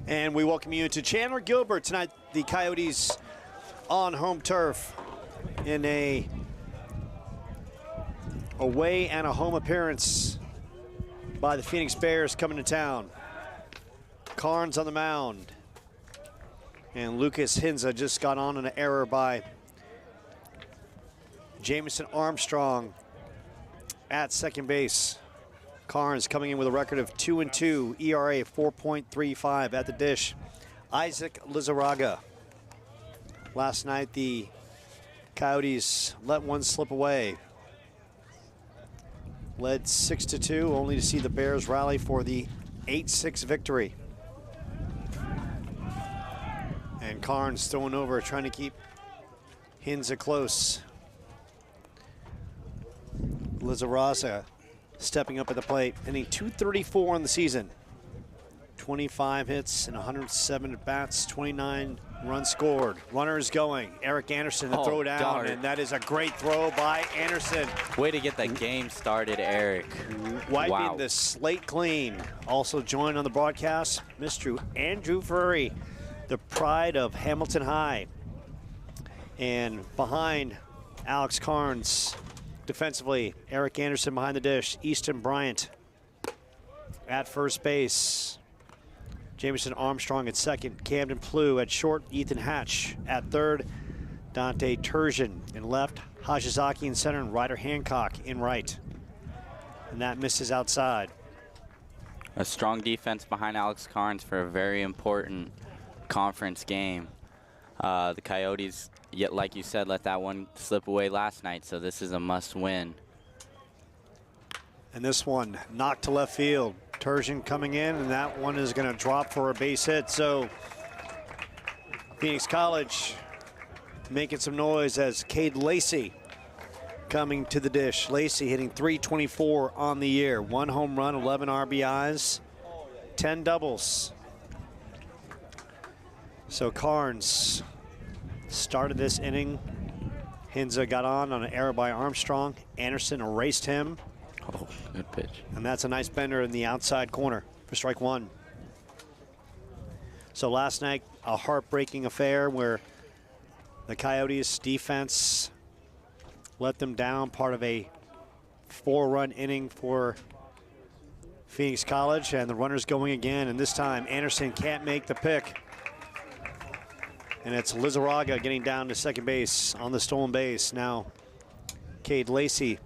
And we welcome you to Chandler-Gilbert tonight. The Coyotes on home turf in a away and a home appearance by the Phoenix Bears coming to town. Carnes on the mound. And Lucas Hinza just got on an error by Jamison Armstrong at second base. Carnes coming in with a record of 2-2, ERA 4.35 at the dish. Isaac Lizarraga. Last night the Coyotes let one slip away. Led 6-2, only to see the Bears rally for the 8-6 victory. And Carnes throwing over, trying to keep Hinza close. Lizarraga stepping up at the plate, hitting .234 on the season. 25 hits and 107 at-bats, 29 runs scored. Runners going. Eric Anderson to throw down, darn. and that is a great throw by Anderson. Way to get the game started, Eric. Wiping the slate clean. Also joined on the broadcast, Mr. Andrew Furry, the pride of Hamilton High. And behind Alex Carnes, defensively, Eric Anderson behind the dish. Easton Bryant at first base. Jamison Armstrong at second. Camden Plew at short. Ethan Hatch at third. Dante Turgeon in left. Hajizaki in center. And Ryder Hancock in right. And that misses outside. A strong defense behind Alex Carnes for a very important conference game. The Coyotes, yet like you said, let that one slip away last night, so this is a must-win. And this one knocked to left field. Turgeon coming in, and that one is going to drop for a base hit. So Phoenix College making some noise as Cade Lacey coming to the dish. Lacey hitting .324 on the year. 1 home run, 11 RBIs, 10 doubles. So Carnes started this inning. Hinza got on an error by Armstrong. Anderson erased him. Oh, good pitch. And that's a nice bender in the outside corner for strike one. So last night, a heartbreaking affair where the Coyotes defense let them down, part of a 4-run inning for Phoenix College, and the runners going again, and this time Anderson can't make the pick. And it's Lizarraga getting down to second base on the stolen base. Now, Cade Lacey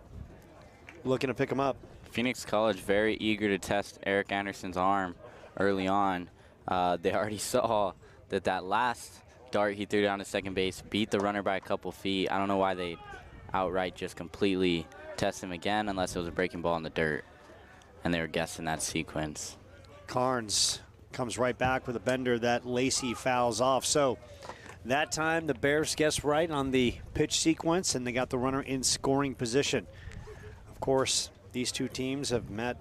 looking to pick him up. Phoenix College very eager to test Eric Anderson's arm early on. They already saw that last dart he threw down to second base beat the runner by a couple feet. I don't know why they outright just completely test him again unless it was a breaking ball in the dirt. And they were guessing that sequence. Carnes comes right back with a bender that Lacey fouls off. So that time the Bears guessed right on the pitch sequence, and they got the runner in scoring position. Of course, these two teams have met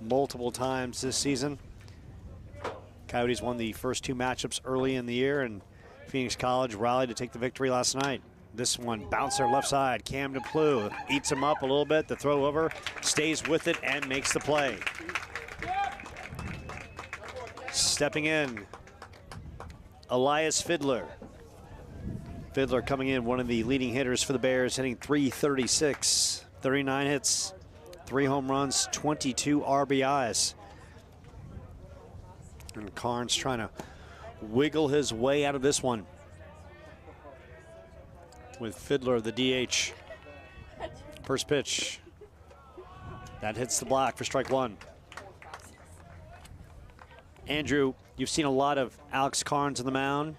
multiple times this season. Coyotes won the first 2 matchups early in the year, and Phoenix College rallied to take the victory last night. This one, bouncer left side. Camden Plew eats him up a little bit. The throw over, stays with it, and makes the play. Stepping in, Elias Fiddler. Fiddler coming in, one of the leading hitters for the Bears, hitting .336, 39 hits, 3 home runs, 22 RBIs. And Carnes trying to wiggle his way out of this one with Fiddler, the DH. First pitch. That hits the block for strike one. Andrew, you've seen a lot of Alex Carnes on the mound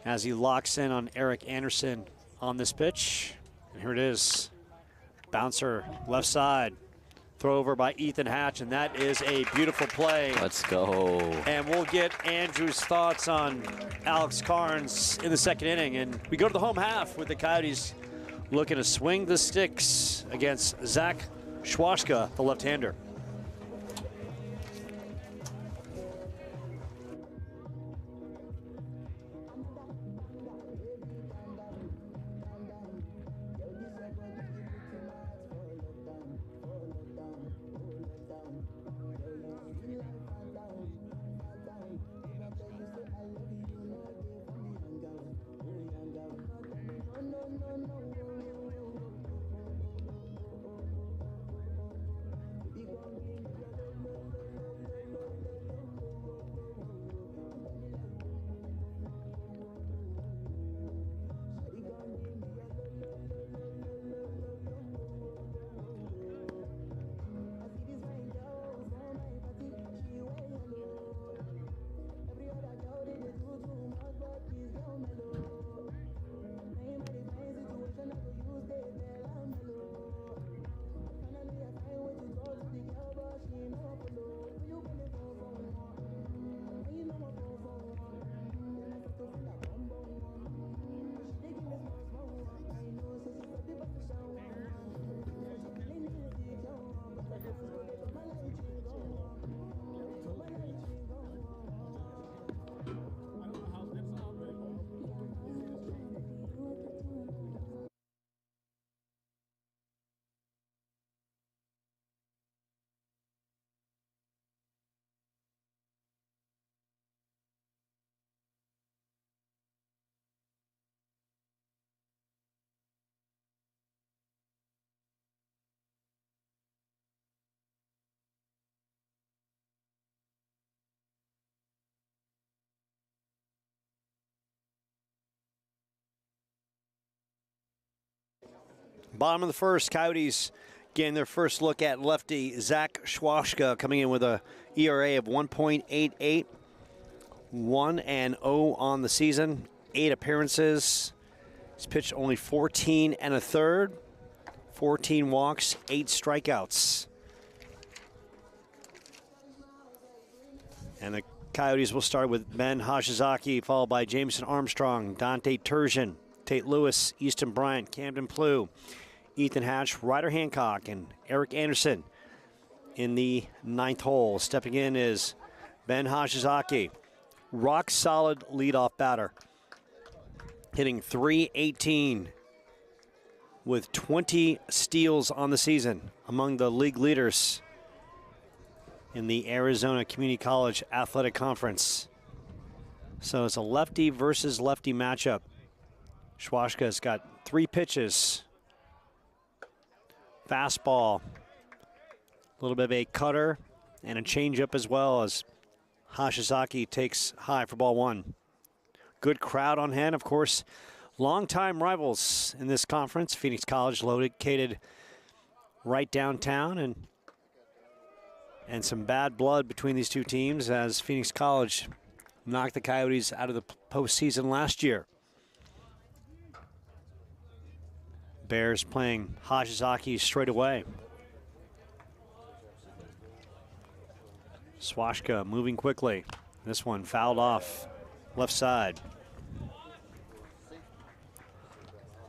as he locks in on Eric Anderson on this pitch. And here it is. Bouncer left side. Throw over by Ethan Hatch, and that is a beautiful play. Let's go. And we'll get Andrew's thoughts on Alex Carnes in the second inning. And we go to the home half with the Coyotes looking to swing the sticks against Zach Schwaszka, the left-hander. Bottom of the first, Coyotes getting their first look at lefty Zach Schwashka, coming in with a ERA of 1.88, 1-0 on the season, 8 appearances. He's pitched only 14 1/3, 14 walks, 8 strikeouts. And the Coyotes will start with Ben Hashizaki, followed by Jameson Armstrong, Dante Turgeon, Tate Lewis, Easton Bryant, Camden Plew, Ethan Hatch, Ryder Hancock, and Eric Anderson in the 9th hole. Stepping in is Ben Hashizaki, rock solid leadoff batter, hitting .318 with 20 steals on the season, among the league leaders in the Arizona Community College Athletic Conference. So it's a lefty versus lefty matchup. Schwashka's got 3 pitches. Fastball, a little bit of a cutter, and a changeup as well, as Hashizaki takes high for ball 1. Good crowd on hand, of course. Longtime rivals in this conference. Phoenix College located right downtown, and some bad blood between these two teams, as Phoenix College knocked the Coyotes out of the postseason last year. Bears playing Hashizaki straight away. Schwashka moving quickly. This one fouled off left side.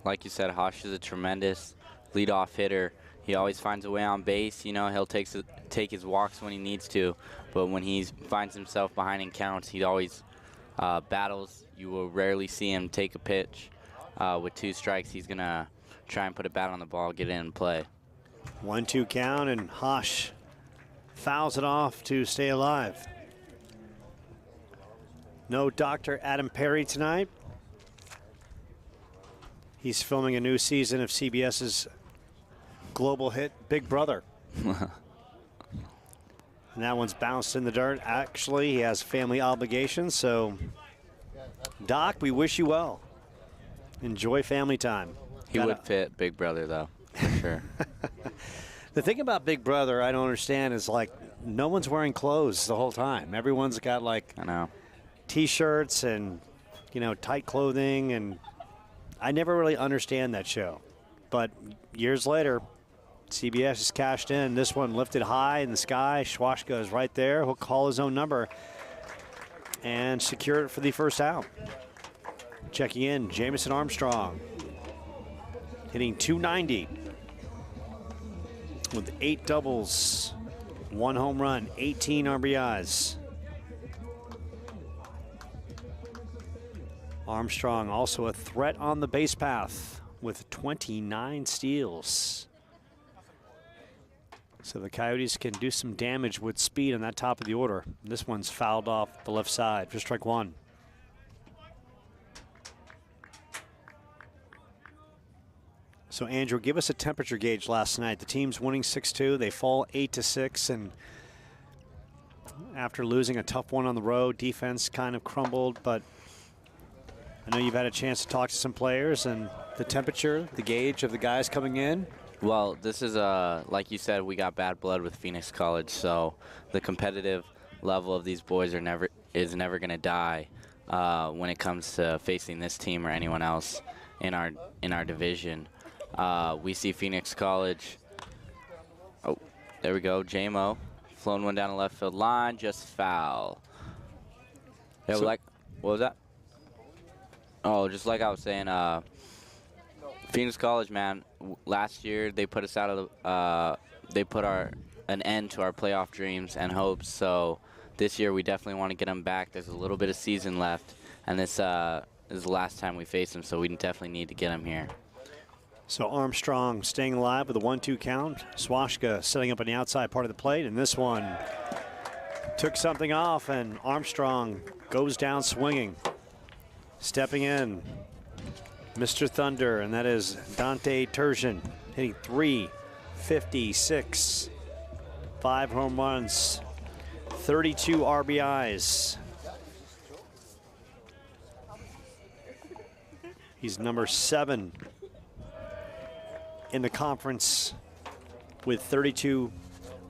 Like you said, Hash is a tremendous leadoff hitter. He always finds a way on base. You know, he'll take his walks when he needs to, but when he finds himself behind in counts, he always battles. You will rarely see him take a pitch with 2 strikes. He's gonna try and put a bat on the ball, get in and play. 1-2 count, and Hash fouls it off to stay alive. No Dr. Adam Perry tonight. He's filming a new season of CBS's global hit Big Brother. And that one's bounced in the dirt. Actually, he has family obligations, so Doc, we wish you well. Enjoy family time. He would fit Big Brother, though, for sure. The thing about Big Brother I don't understand is, like, no one's wearing clothes the whole time. Everyone's got, like, I know, T-shirts and, you know, tight clothing, and I never really understand that show. But years later, CBS has cashed in. This one lifted high in the sky. Schwashka is right there. He'll call his own number and secure it for the first out. Checking in, Jameson Armstrong, hitting .290 with 8 doubles, 1 home run, 18 RBIs. Armstrong also a threat on the base path with 29 steals. So the Coyotes can do some damage with speed on that top of the order. This one's fouled off the left side for strike 1. So Andrew, give us a temperature gauge last night. The team's winning 6-2. They fall 8-6, and after losing a tough one on the road, defense kind of crumbled, but I know you've had a chance to talk to some players, and the temperature, the gauge of the guys coming in. Well, this is, like you said, we got bad blood with Phoenix College, so the competitive level of these boys is never going to die when it comes to facing this team or anyone else in our division. We see Phoenix College. Oh, there we go. J-Mo, flown one down the left field line, just foul. Yeah, So, what was that? Oh, just like I was saying, Phoenix College, man, last year they put us out of the, they put an end to our playoff dreams and hopes. So this year we definitely want to get them back. There's a little bit of season left, and this is the last time we face them, so we definitely need to get them here. So Armstrong staying alive with a 1-2 count. Schwashka setting up on the outside part of the plate, and this one took something off, and Armstrong goes down swinging. Stepping in, Mr. Thunder, and that is Dante Turgeon, hitting .356, 5 home runs, 32 RBIs. He's number 7 in the conference with 32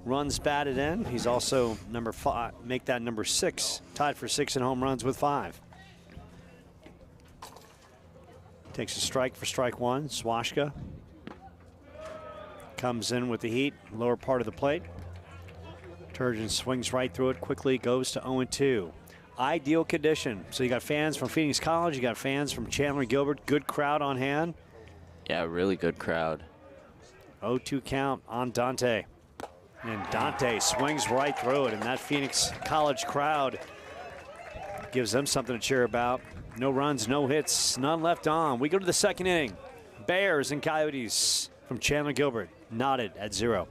runs batted in. He's also number 5, make that number 6, tied for 6 in home runs with 5. Takes a strike for strike one. Swashka comes in with the heat, lower part of the plate. Turgeon swings right through it, quickly goes to 0-2. Ideal condition. So you got fans from Phoenix College, you got fans from Chandler-Gilbert, good crowd on hand. Yeah, really good crowd. 0-2 count on Dante. And Dante swings right through it, and that Phoenix College crowd gives them something to cheer about. No runs, no hits, none left on. We go to the second inning. Bears and Coyotes from Chandler-Gilbert, knotted at 0.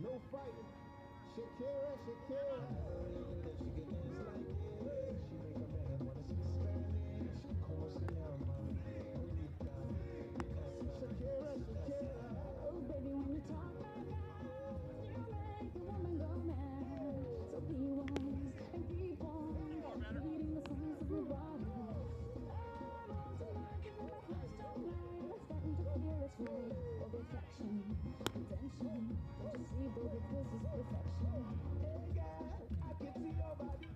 No fighting. Shakira, Shakira. Oh, baby, when you talk like that, you make the woman go mad. So be wise and keep on reading the signs of your body. I'm on tonight, and my heart's tonight. I'm starting to feel it's right. Of attraction, intention. Don't you see, baby, this is perfection. Hey, girl, I can see your body.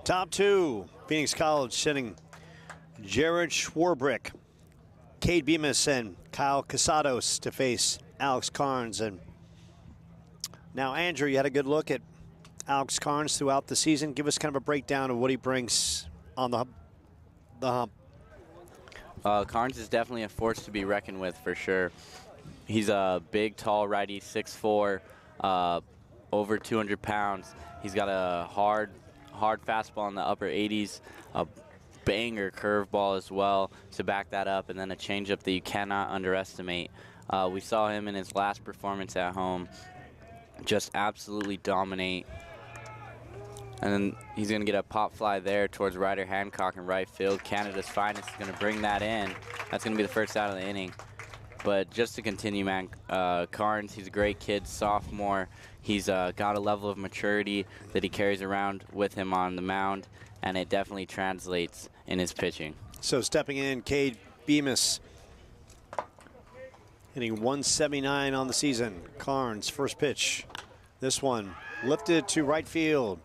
Top 2, Phoenix College sending Jared Schwarbrick, Cade Bemis, and Kyle Casados to face Alex Carnes. And now, Andrew, you had a good look at Alex Carnes throughout the season. Give us kind of a breakdown of what he brings on the hump. Carnes is definitely a force to be reckoned with for sure. He's a big, tall righty, 6'4", over 200 pounds. He's got a hard fastball in the upper 80s, a banger curveball as well to back that up, and then a changeup that you cannot underestimate. We saw him in his last performance at home just absolutely dominate. And then he's going to get a pop fly there towards Ryder Hancock in right field. Canada's finest is going to bring that in. That's going to be the first out of the inning. But just to continue, man, Carnes, he's a great kid, sophomore. He's got a level of maturity that he carries around with him on the mound, and it definitely translates in his pitching. So stepping in, Cade Bemis, hitting 179 on the season. Carnes, first pitch. This one lifted to right field.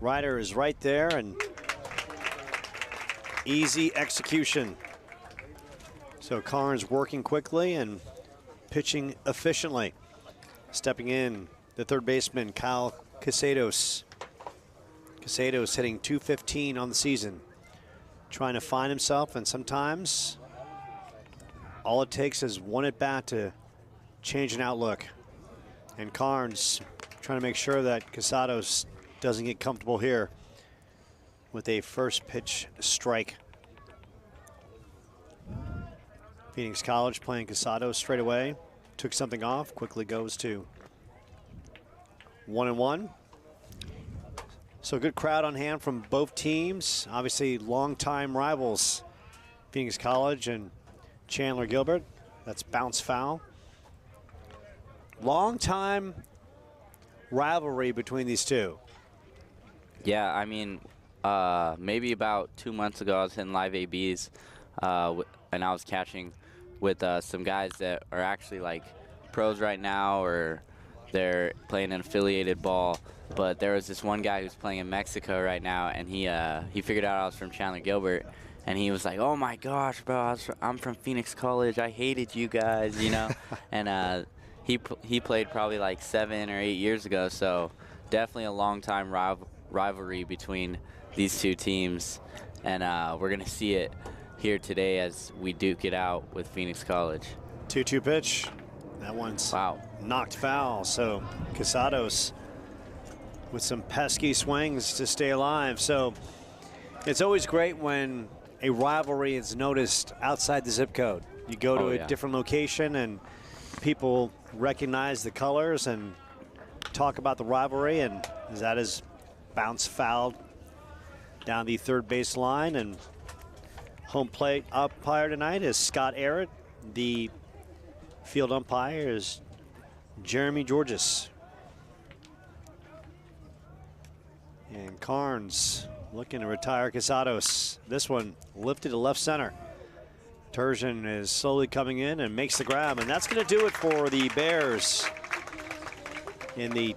Ryder is right there, and easy execution. So Carnes working quickly and pitching efficiently. Stepping in, the third baseman, Kyle Casados. Casados hitting 215 on the season. Trying to find himself, and sometimes all it takes is one at bat to change an outlook. And Carnes trying to make sure that Casados doesn't get comfortable here with a first pitch strike. Phoenix College playing Casados straight away. Took something off, quickly goes to 1-1. So good crowd on hand from both teams. Obviously longtime rivals, Phoenix College and Chandler-Gilbert. That's bounce foul. Long-time rivalry between these two. Yeah, I mean, maybe about 2 months ago I was hitting live ABs, and I was catching with some guys that are actually like pros right now, or they're playing an affiliated ball. But there was this one guy who's playing in Mexico right now, and he figured out I was from Chandler-Gilbert, and he was like, "Oh my gosh, bro, I'm from Phoenix College. I hated you guys, you know." And he played probably like 7 or 8 years ago, so definitely a long time rivalry between these two teams, and we're gonna see it here today as we duke it out with Phoenix College. 2-2 pitch. That one's knocked foul. So Casados with some pesky swings to stay alive. So it's always great when a rivalry is noticed outside the zip code. You go to a different location and people recognize the colors and talk about the rivalry, and that is bounce fouled down the third base line. And home plate umpire tonight is Scott Arrett. The field umpire is Jeremy Georges. And Carnes looking to retire Casados. This one lifted to left center. Turgeon is slowly coming in and makes the grab, and that's going to do it for the Bears in the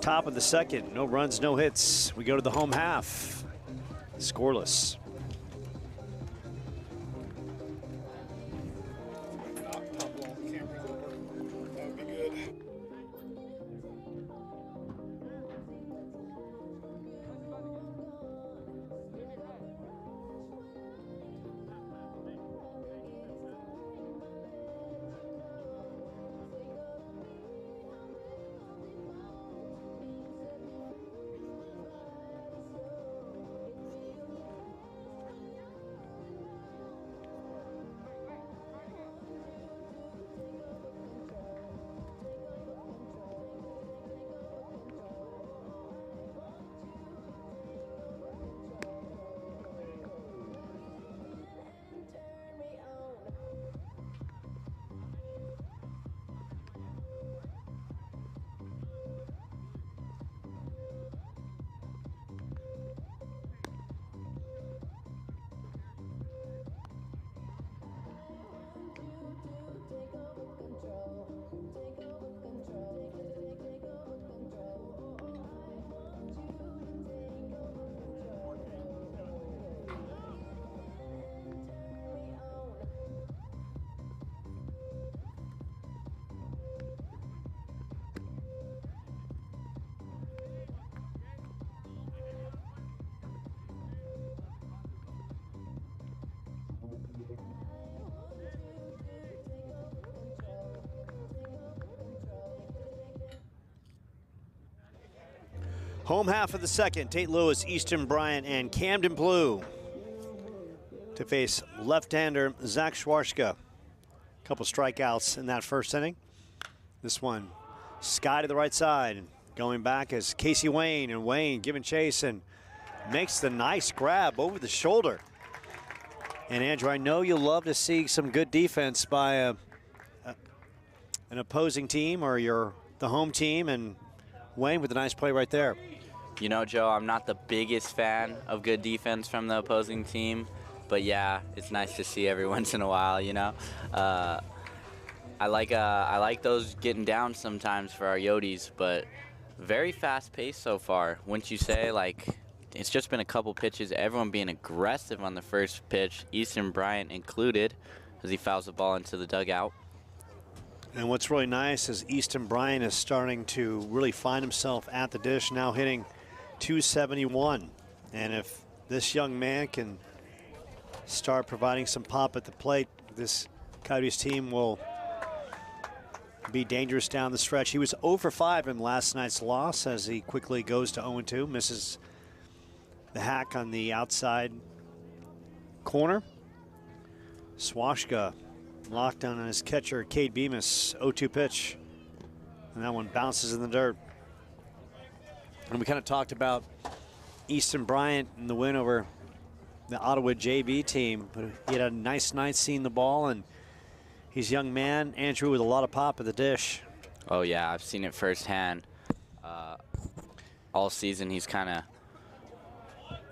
top of the second. No runs, no hits. We go to the home half, scoreless. Home half of the second, Tate Lewis, Easton Bryant, and Camden Blue to face left-hander Zach Schwartzka. A couple strikeouts in that first inning. This one, Sky to the right side. Going back is Casey Wayne, and Wayne giving chase and makes the nice grab over the shoulder. And Andrew, I know you love to see some good defense by an opposing team or the home team, and Wayne with a nice play right there. You know, Joe, I'm not the biggest fan of good defense from the opposing team, but yeah, it's nice to see every once in a while, you know. I like those getting down sometimes for our Yotes, but very fast pace so far. Wouldn't you say? Like, it's just been a couple pitches, everyone being aggressive on the first pitch, Easton Bryant included, as he fouls the ball into the dugout. And what's really nice is Easton Bryant is starting to really find himself at the dish, now hitting .271. And if this young man can start providing some pop at the plate, this Coyotes team will be dangerous down the stretch. He was 0 for 5 in last night's loss as he quickly goes to 0 2, misses the hack on the outside corner. Swashka locked down on his catcher, Cade Bemis, 0-2 pitch. And that one bounces in the dirt. And we kind of talked about Easton Bryant and the win over the Ottawa JV team, but he had a nice night seeing the ball, and he's a young man, Andrew, with a lot of pop at the dish. Oh yeah, I've seen it firsthand. All season he's kind of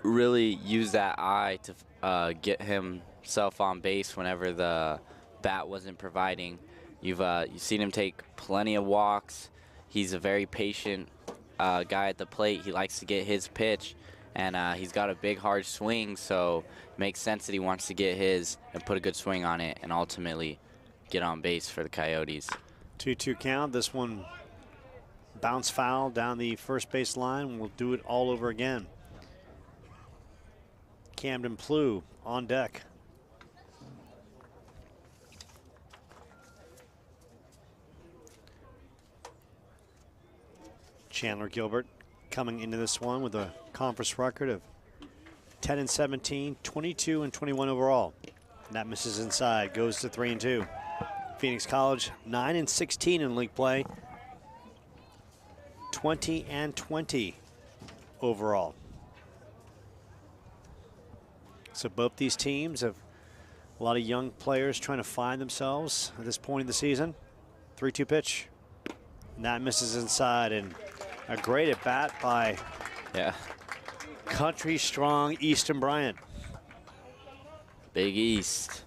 really used that eye to get himself on base whenever the bat wasn't providing. You've seen him take plenty of walks. He's a very patient guy at the plate. He likes to get his pitch, and he's got a big hard swing, so it makes sense that he wants to get his and put a good swing on it and ultimately get on base for the Coyotes. 2-2 count. This one bounce foul down the first base line. We'll do it all over again. Camden Blue on deck. Chandler-Gilbert coming into this one with a conference record of 10-17, 22-21 overall. And that misses inside, goes to 3-2. Phoenix College 9-16 in league play, 20-20 overall. So both these teams have a lot of young players trying to find themselves at this point in the season. 3-2 pitch. And that misses inside, and a great at bat by country strong Easton Bryant. Big East.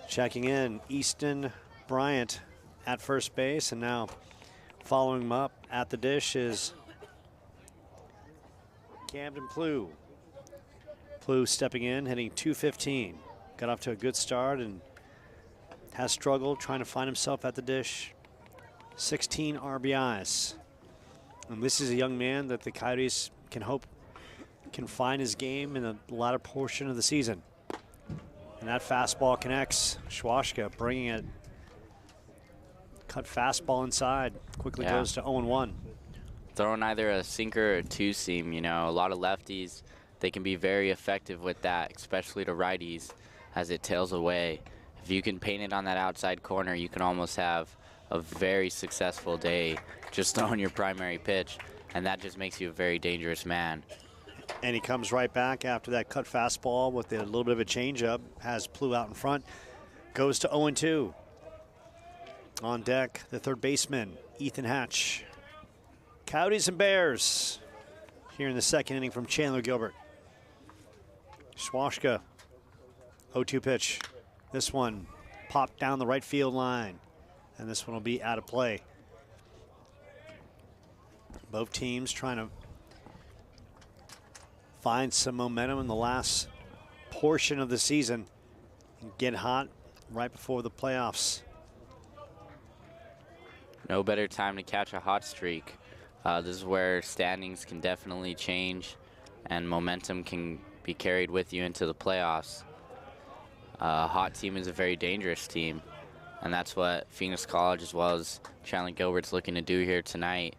Checking in, Easton Bryant at first base, and now following him up at the dish is Camden Plew. Plew stepping in, hitting .215. Got off to a good start and has struggled trying to find himself at the dish. 16 RBIs. And this is a young man that the Coyotes can hope can find his game in the latter portion of the season. And that fastball connects. Schwashka bringing it. Cut fastball inside. Quickly goes to 0-1. Throwing either a sinker or a two-seam, you know, a lot of lefties, they can be very effective with that, especially to righties as it tails away. If you can paint it on that outside corner, you can almost have a very successful day just throwing your primary pitch, and that just makes you a very dangerous man. And he comes right back after that cut fastball with a little bit of a changeup. Has Plew out in front. Goes to 0-2. On deck, the third baseman, Ethan Hatch. Coyotes and Bears here in the second inning from Chandler-Gilbert. Schwashka, 0-2 pitch. This one popped down the right field line, and this one will be out of play. Both teams trying to find some momentum in the last portion of the season and get hot right before the playoffs. No better time to catch a hot streak. This is where standings can definitely change and momentum can be carried with you into the playoffs. A hot team is a very dangerous team, and that's what Phoenix College as well as Chandler-Gilbert's looking to do here tonight.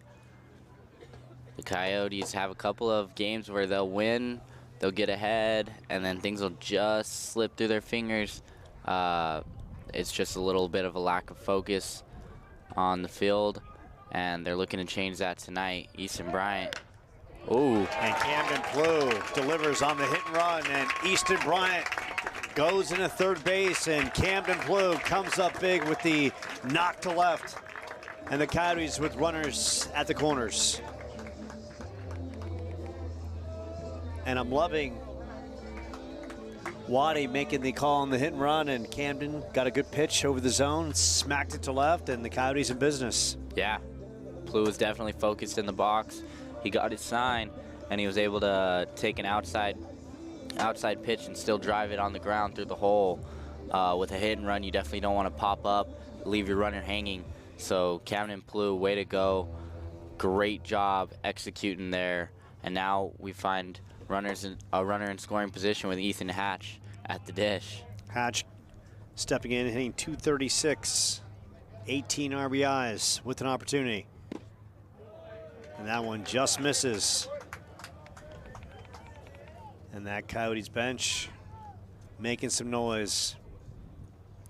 The Coyotes have a couple of games where they'll win, they'll get ahead, and then things will just slip through their fingers. It's just a little bit of a lack of focus on the field, and they're looking to change that tonight. Easton Bryant. Ooh. And Camden Plew delivers on the hit and run, and Easton Bryant goes into third base, and Camden Plew comes up big with the knock to left. And the Coyotes with runners at the corners. And I'm loving Waddy making the call on the hit and run, and Camden got a good pitch over the zone, smacked it to left, and the Coyotes in business. Yeah, Plew was definitely focused in the box. He got his sign, and he was able to take an outside pitch and still drive it on the ground through the hole. With a hit and run, you definitely don't want to pop up, leave your runner hanging. So Camden Plew, way to go. Great job executing there. And now we find a runner in scoring position with Ethan Hatch at the dish. Hatch stepping in, hitting .236, 18 RBIs with an opportunity. And that one just misses. And that Coyotes bench making some noise.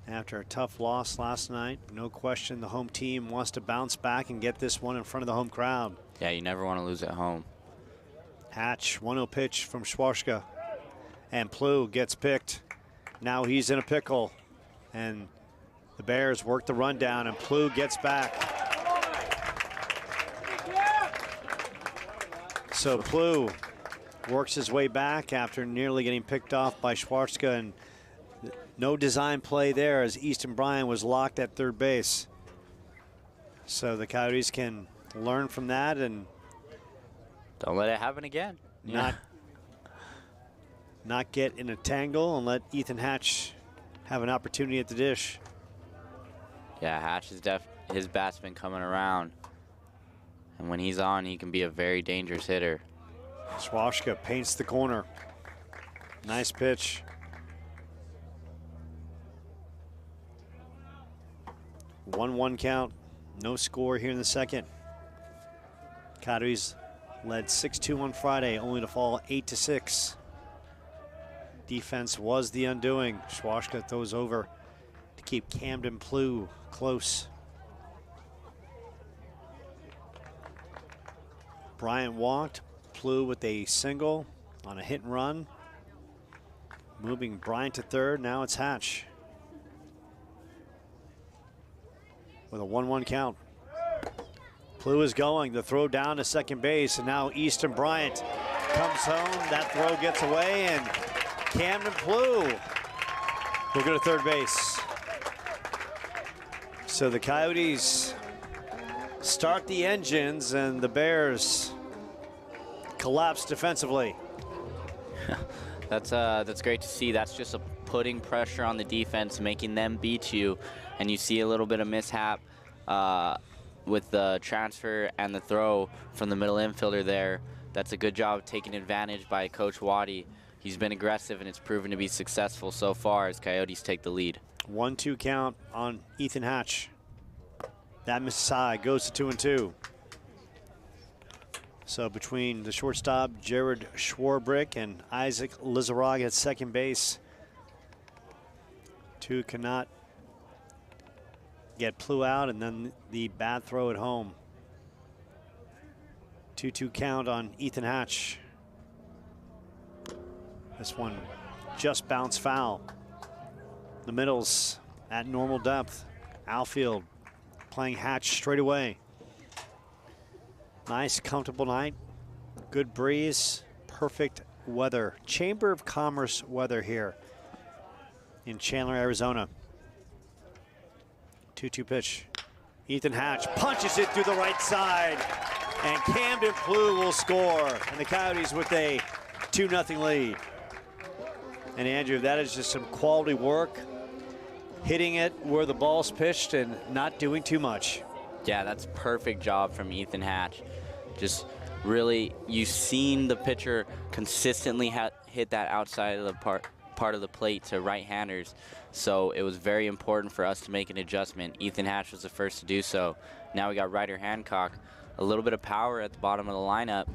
After a tough loss last night, no question the home team wants to bounce back and get this one in front of the home crowd. Yeah, you never want to lose at home. Hatch, 1-0 pitch from Schwashka. And Plew gets picked. Now he's in a pickle. And the Bears work the run down, and Plew gets back. So Plew works his way back after nearly getting picked off by Schwashka, and no design play there as Easton Bryant was locked at third base. So the Coyotes can learn from that and don't let it happen again. Not get in a tangle and let Ethan Hatch have an opportunity at the dish. Yeah, Hatch is his bat's been coming around. And when he's on, he can be a very dangerous hitter. Schwashka paints the corner. Nice pitch. 1-1 count. No score here in the second. Coyotes led 6-2 on Friday, only to fall 8-6. Defense was the undoing. Schwashka throws over to keep Camden Plew close. Bryant walked, Plew with a single on a hit and run. Moving Bryant to third, now it's Hatch. With a 1-1 count. Plew is going, the throw down to second base, and now Easton Bryant comes home. That throw gets away, and Camden Plew will go to third base. So the Coyotes start the engines, and the Bears collapse defensively. That's great to see. That's just putting pressure on the defense, making them beat you, and you see a little bit of mishap with the transfer and the throw from the middle infielder there. That's a good job of taking advantage by Coach Waddy. He's been aggressive, and it's proven to be successful so far as Coyotes take the lead. 1-2 count on Ethan Hatch. That misses high, goes to 2-2. So between the shortstop, Jared Schwarbrick, and Isaac Lizarraga at second base, two cannot get Plew out, and then the bad throw at home. 2-2 count on Ethan Hatch. This one just bounced foul. The middle's at normal depth. Outfield playing Hatch straight away. Nice, comfortable night. Good breeze, perfect weather. Chamber of Commerce weather here in Chandler, Arizona. 2-2 pitch. Ethan Hatch punches it through the right side, and Camden Plew will score, and the Coyotes with a 2-0 lead. And Andrew, that is just some quality work, hitting it where the ball's pitched and not doing too much. Yeah, that's a perfect job from Ethan Hatch. Just really, you've seen the pitcher consistently hit that outside of the part of the plate to right-handers. So it was very important for us to make an adjustment. Ethan Hatch was the first to do so. Now we got Ryder Hancock. A little bit of power at the bottom of the lineup.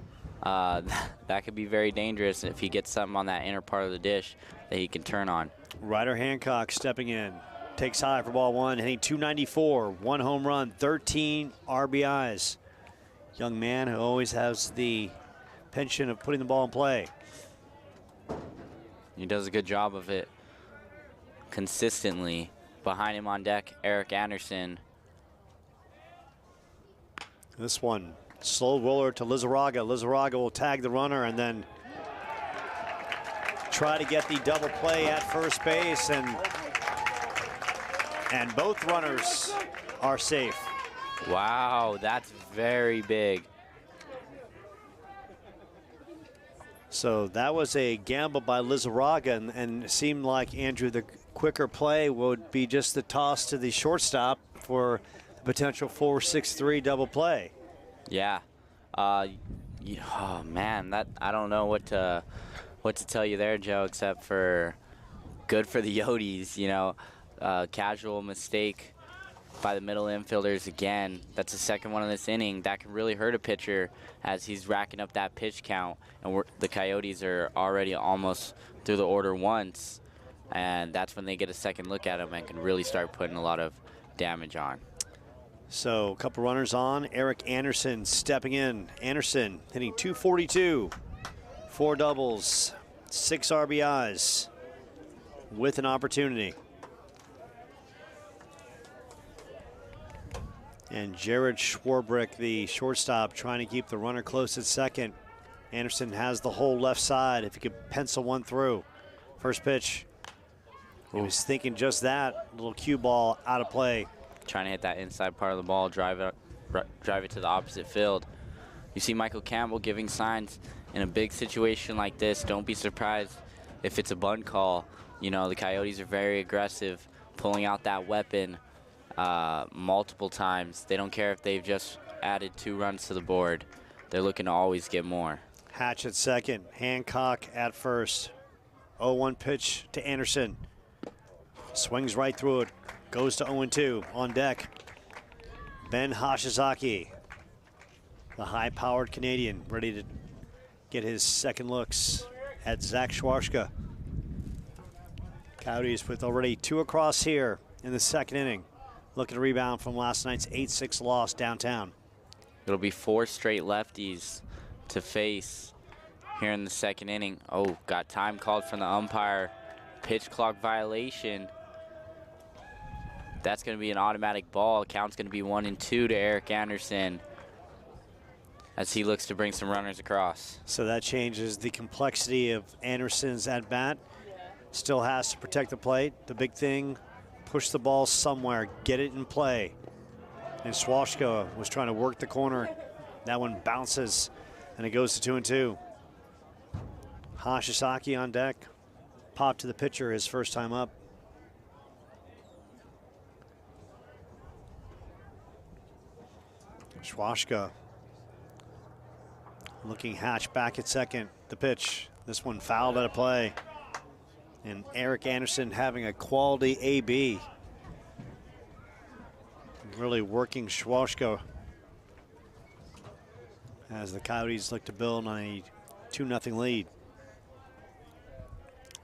That could be very dangerous if he gets something on that inner part of the dish that he can turn on. Ryder Hancock stepping in. Takes high for ball one, hitting .294, 1 home run, 13 RBIs. Young man who always has the penchant of putting the ball in play. He does a good job of it consistently. Behind him on deck, Eric Anderson. This one, slow roller to Lizarraga. Lizarraga will tag the runner and then try to get the double play at first base, and both runners are safe. Wow, that's very big. So that was a gamble by Lizarraga, and it seemed like, Andrew, the quicker play would be just the toss to the shortstop for the potential 4-6-3 double play. Yeah. Oh man, I don't know what to tell you there, Joe, except for good for the Yotes. You know, casual mistake by the middle infielders again. That's the second one in this inning. That can really hurt a pitcher as he's racking up that pitch count, and the Coyotes are already almost through the order once, and that's when they get a second look at him and can really start putting a lot of damage on. So a couple runners on. Eric Anderson stepping in. Anderson hitting .242, 4 doubles, 6 RBIs with an opportunity. And Jared Schwarbrick, the shortstop, trying to keep the runner close at second. Anderson has the whole left side if he could pencil one through. First pitch. He was thinking just that. Little cue ball out of play. Trying to hit that inside part of the ball, drive it to the opposite field. You see Michael Campbell giving signs in a big situation like this. Don't be surprised if it's a bunt call. You know, the Coyotes are very aggressive, pulling out that weapon multiple times. They don't care if they've just added 2 runs to the board. They're looking to always get more. Hatch at second, Hancock at first. 0-1 pitch to Anderson. Swings right through it. Goes to 0-2 on deck. Ben Hashizaki. The high-powered Canadian ready to get his second looks at Zach Schwartzka. Coyotes with already 2 across here in the second inning. Looking to rebound from last night's 8-6 loss downtown. It'll be 4 straight lefties to face here in the second inning. Oh, got time called from the umpire. Pitch clock violation. That's going to be an automatic ball. Count's going to be 1-2 to Eric Anderson as he looks to bring some runners across. So that changes the complexity of Anderson's at-bat. Still has to protect the plate. The big thing, push the ball somewhere, get it in play. And Schwartzka was trying to work the corner. That one bounces, and it goes to 2-2. Hashizaki on deck. Pop to the pitcher his first time up. Schwartzka looking Hatch back at second. The pitch. This one fouled out of play. And Eric Anderson having a quality AB. Really working Schwartzka as the Coyotes look to build on a 2-0 lead.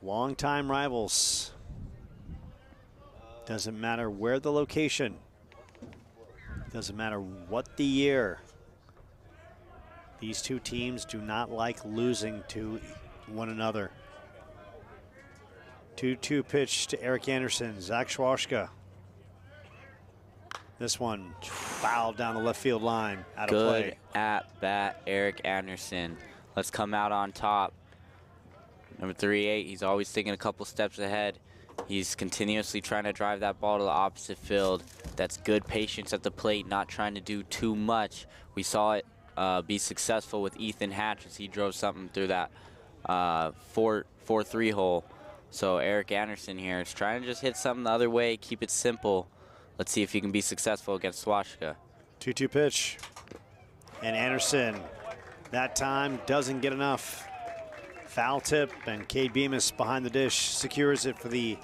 Longtime rivals. Doesn't matter where the location. Doesn't matter what the year. These two teams do not like losing to one another. 2-2 pitch to Eric Anderson. Zach Schwartzka. This one fouled down the left field line. Out of play. Good at bat, Eric Anderson. Let's come out on top. Number 38, he's always thinking a couple steps ahead. He's continuously trying to drive that ball to the opposite field. That's good patience at the plate, not trying to do too much. We saw it be successful with Ethan Hatch as he drove something through that 4-3 hole. So Eric Anderson here is trying to just hit something the other way, keep it simple. Let's see if he can be successful against Schwartzka. 2-2 pitch. And Anderson, that time, doesn't get enough. Foul tip, and Cade Bemis behind the dish secures it for the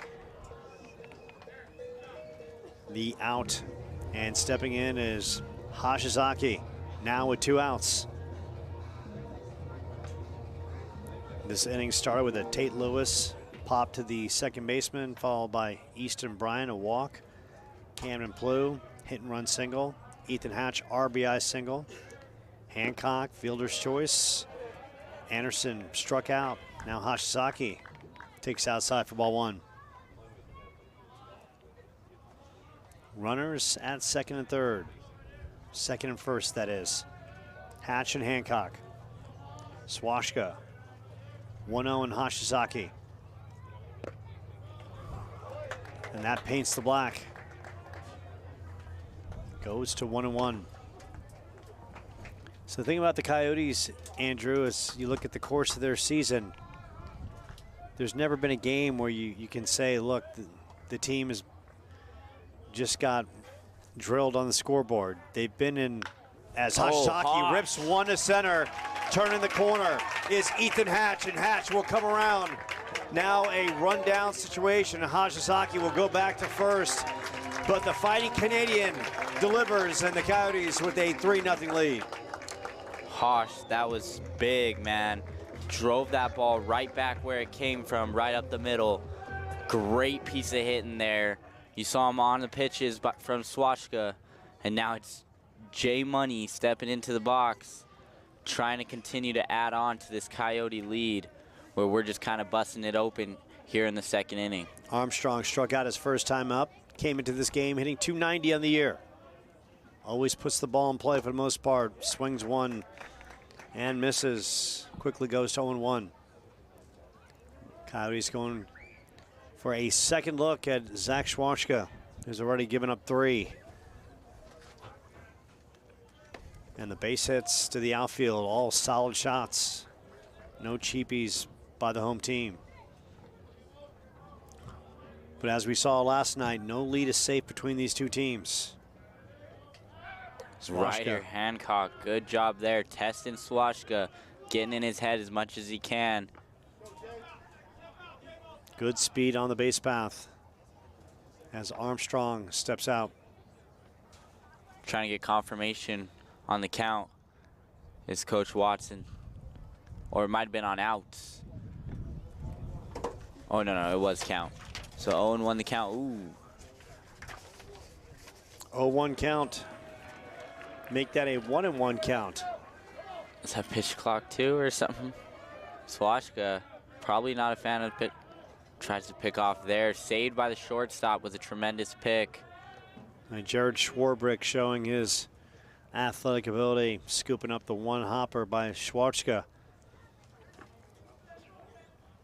out. And stepping in is Hashizaki, now with 2 outs. This inning started with a Tate Lewis pop to the second baseman, followed by Easton Bryan, a walk. Cameron Plew, hit and run single. Ethan Hatch, RBI single. Hancock, fielder's choice. Anderson struck out. Now Hashizaki takes outside for ball 1. Runners at second and third. Second and first, that is. Hatch and Hancock. Schwartzka. 1-0 and Hashizaki. And that paints the black. Goes to 1-1. So the thing about the Coyotes, Andrew, is you look at the course of their season, there's never been a game where you can say, look, the team has just got drilled on the scoreboard. They've been in, as Hashizaki rips one to center, turning the corner is Ethan Hatch, and Hatch will come around. Now a rundown situation, and Hashizaki will go back to first. But the Fighting Canadian delivers, and the Coyotes with a 3-0 lead. Hosh, that was big, man. Drove that ball right back where it came from, right up the middle. Great piece of hitting there. You saw him on the pitches from Schwartzka, and now it's Jay Money stepping into the box, trying to continue to add on to this Coyote lead, where we're just kind of busting it open here in the second inning. Armstrong struck out his first time up, came into this game hitting .290 on the year. Always puts the ball in play for the most part. Swings one and misses. Quickly goes to 0-1. Coyotes going for a second look at Zach Schwartzka, who's already given up 3. And the base hits to the outfield, all solid shots. No cheapies by the home team. But as we saw last night, no lead is safe between these two teams. Ryder Hancock, good job there, testing Schwartzka, getting in his head as much as he can. Good speed on the base path as Armstrong steps out. Trying to get confirmation on the count. is Coach Watson. Or it might have been on outs. Oh, no, it was count. So Owen won the count. Ooh. 0-1 count. Make that a 1-1 count. Is that pitch clock too or something? Swashka, probably not a fan of the pitch. Tries to pick off there. Saved by the shortstop with a tremendous pick. And Jared Schwarbrick showing his athletic ability, scooping up the one hopper by Schwartzka.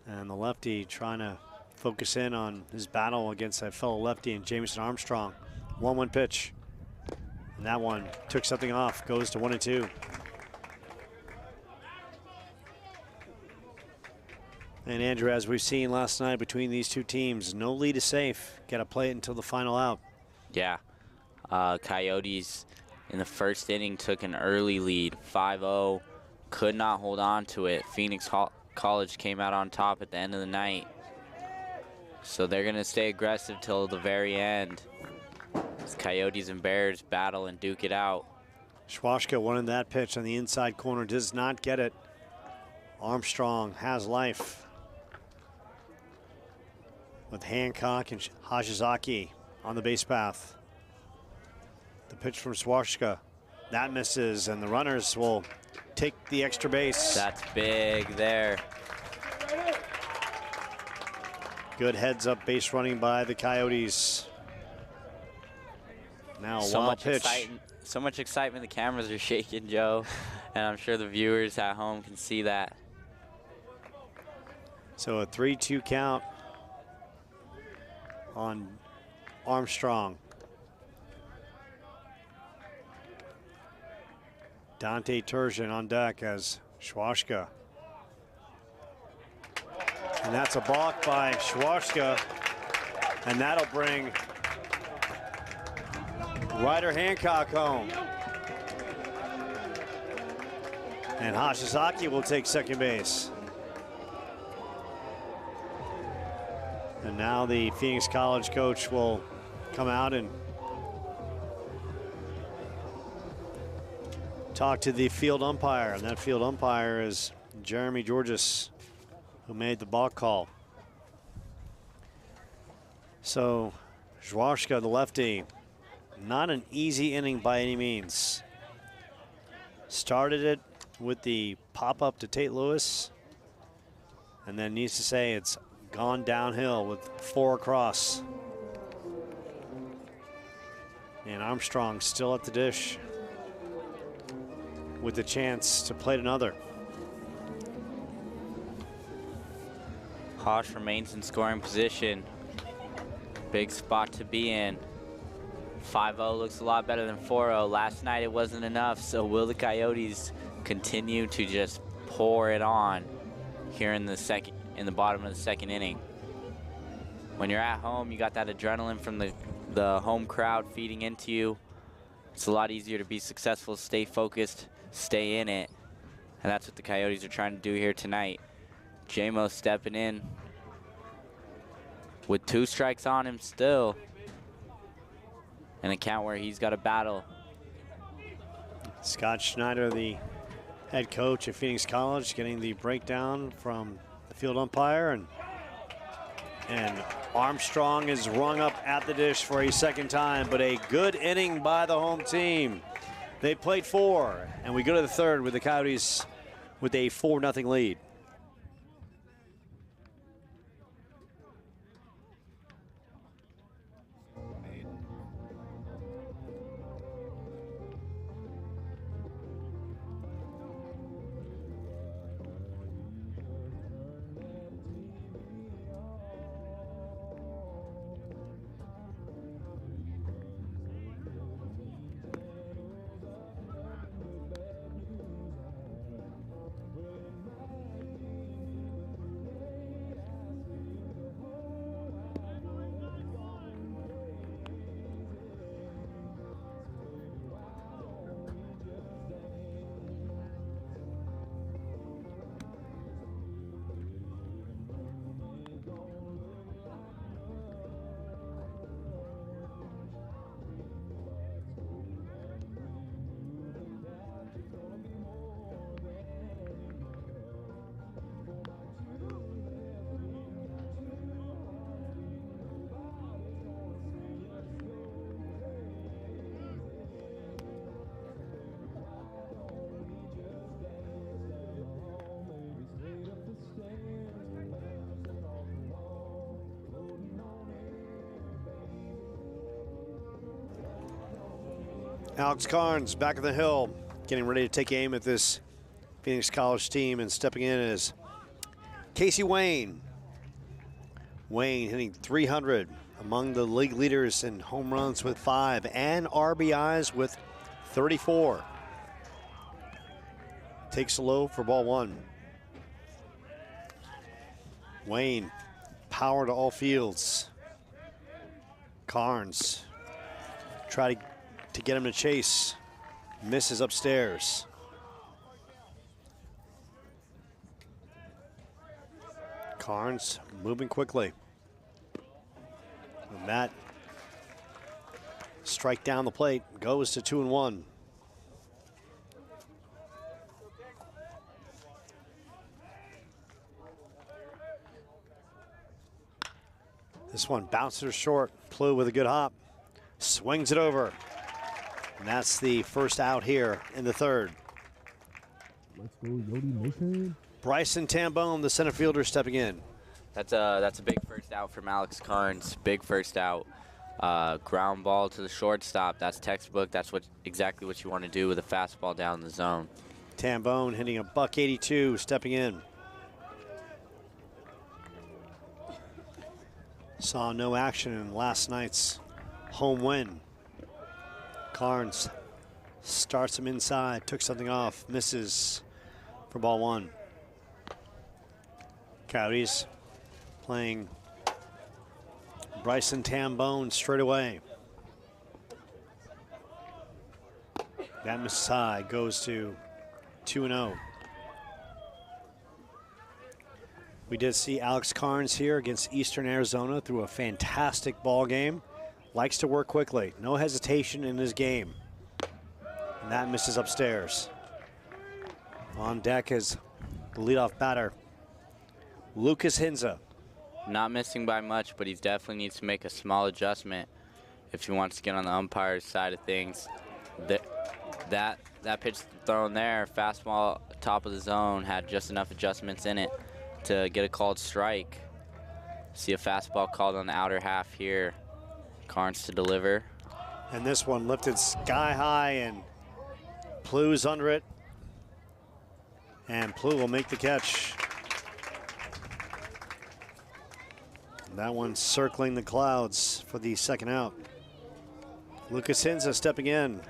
And the lefty trying to focus in on his battle against that fellow lefty and Jameson Armstrong. 1-1 pitch. And that one took something off, goes to 1-2. And Andrew, as we've seen last night between these two teams, no lead is safe. Got to play it until the final out. Yeah. Coyotes in the first inning took an early lead, 5-0. Could not hold on to it. Phoenix College came out on top at the end of the night. So they're going to stay aggressive till the very end. As Coyotes and Bears battle and duke it out. Schwashka wanted that pitch on the inside corner, does not get it. Armstrong has life. With Hancock and Hajizaki on the base path. The pitch from Schwashka. That misses, and the runners will take the extra base. That's big there. Good heads up base running by the Coyotes. Now a wild pitch. So much excitement, the cameras are shaking, Joe. And I'm sure the viewers at home can see that. So a 3-2 count on Armstrong. Dante Turgeon on deck as Schwashka. And that's a balk by Schwashka. And that'll bring Ryder Hancock home. And Hashizaki will take second base. And now the Phoenix College coach will come out and talk to the field umpire. And that field umpire is Jeremy Georges, who made the balk call. So Zwarzka, the lefty, not an easy inning by any means. Started it with the pop-up to Tate Lewis, and then needs to say it's gone downhill with 4 across. And Armstrong still at the dish with the chance to plate another. Hosh remains in scoring position. Big spot to be in. 5-0 looks a lot better than 4-0. Last night it wasn't enough, so will the Coyotes continue to just pour it on here in the bottom of the second inning? When you're at home, you got that adrenaline from the home crowd feeding into you. It's a lot easier to be successful, stay focused, stay in it. And that's what the Coyotes are trying to do here tonight. J-Mo stepping in with 2 strikes on him still. An account where he's got a battle. Scott Schneider, the head coach at Phoenix College, getting the breakdown from the field umpire. And Armstrong is rung up at the dish for a second time, but a good inning by the home team. They played 4, and we go to the third with the Coyotes with a 4-0 lead. Alex Carnes back on the hill, getting ready to take aim at this Phoenix College team, and stepping in is Casey Wayne. Wayne hitting .300, among the league leaders in home runs with 5 and RBIs with 34. Takes a low for ball 1. Wayne, power to all fields. Carnes, try to get him to chase. Misses upstairs. Carnes moving quickly. And that strike down the plate goes to 2-1. This one bounces short. Plew with a good hop. Swings it over. And that's the first out here in the third. Let's go, Yodi Nation. Bryson Tambone, the center fielder, stepping in. That's a big first out from Alex Carnes. Big first out. Ground ball to the shortstop. That's textbook. That's exactly what you want to do with a fastball down the zone. Tambone hitting a .182, stepping in. Saw no action in last night's home win. Carnes starts him inside, took something off, misses for ball 1. Coyotes playing Bryson Tambone straight away. That misses high, goes to 2-0. We did see Alex Carnes here against Eastern Arizona through a fantastic ball game. Likes to work quickly, no hesitation in his game. And that misses upstairs. On deck is the leadoff batter, Lucas Hinza. Not missing by much, but he definitely needs to make a small adjustment if he wants to get on the umpire's side of things. That pitch thrown there, fastball top of the zone, had just enough adjustments in it to get a called strike. See a fastball called on the outer half here. Carnes to deliver. And this one lifted sky high, and Plew's under it. And Plew will make the catch. And that one circling the clouds for the second out. Lucas Hinza stepping in.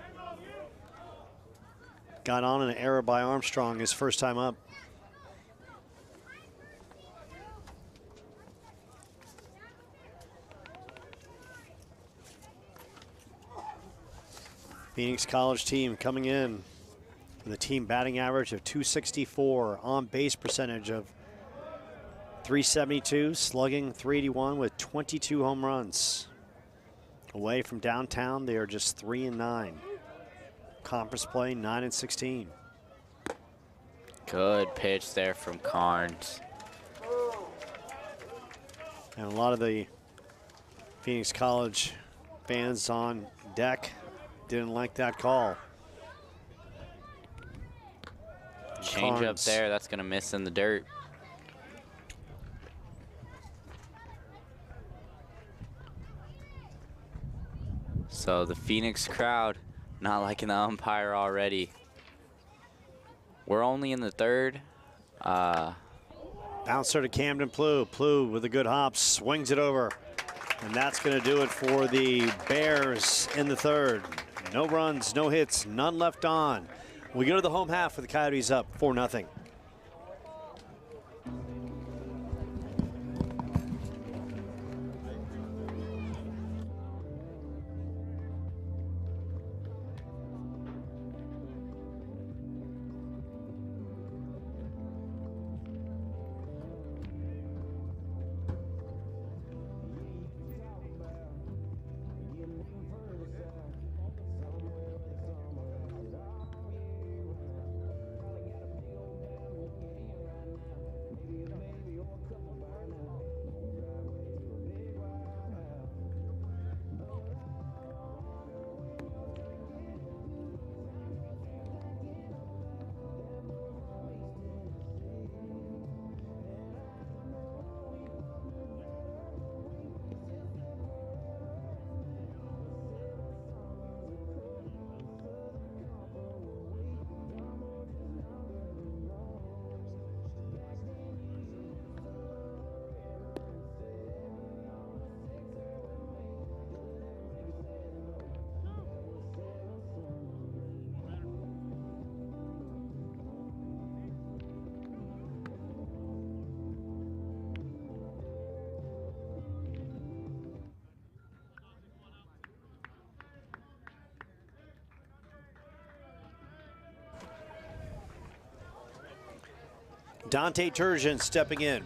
Got on an error by Armstrong his first time up. Phoenix College team coming in with a team batting average of .264, on base percentage of .372, slugging .381 with 22 home runs. Away from downtown, they are just 3-9. Conference play 9-16. Good pitch there from Carnes. And a lot of the Phoenix College fans on deck didn't like that call. Change up Carnes. there, that's gonna miss in the dirt. So the Phoenix crowd not liking the umpire already. We're only in the third. Bouncer to Camden Plew. Plew with a good hop, swings it over. And that's going to do it for the Bears in the third. No runs, no hits, none left on. We go to the home half with the Coyotes up 4-0. Dante Turgeon stepping in.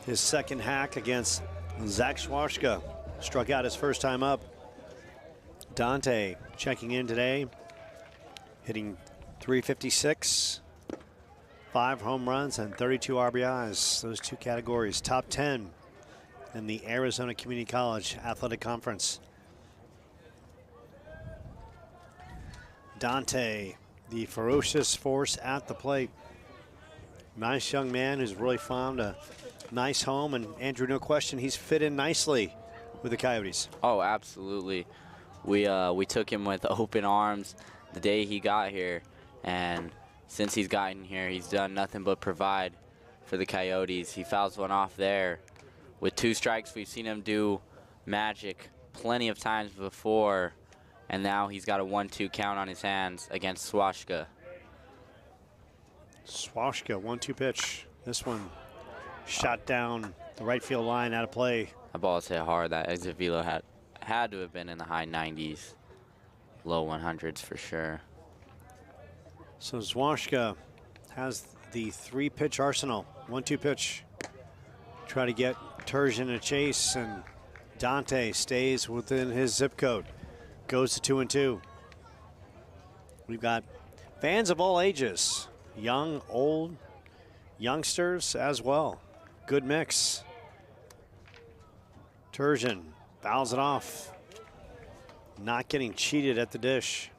His second hack against Zach Schwashka. Struck out his first time up. Dante checking in today, hitting .356, 5 home runs and 32 RBIs. Those two categories, top 10 in the Arizona Community College Athletic Conference. Dante, the ferocious force at the plate. Nice young man who's really found a nice home, and Andrew, no question, he's fit in nicely with the Coyotes. Oh, absolutely. We took him with open arms the day he got here, and since he's gotten here, he's done nothing but provide for the Coyotes. He fouls one off there. With 2 strikes, we've seen him do magic plenty of times before, and now he's got a 1-2 count on his hands against Swashka. Swashka, 1-2 pitch. This one shot down the right field line, out of play. That ball is hit hard. That exit velo had to have been in the high 90s, low 100s for sure. So Swashka has the 3-pitch arsenal. 1-2 pitch. Try to get Turgeon a chase, and Dante stays within his zip code. Goes to 2-2. We've got fans of all ages, young, old, youngsters as well. Good mix. Turgeon fouls it off. Not getting cheated at the dish.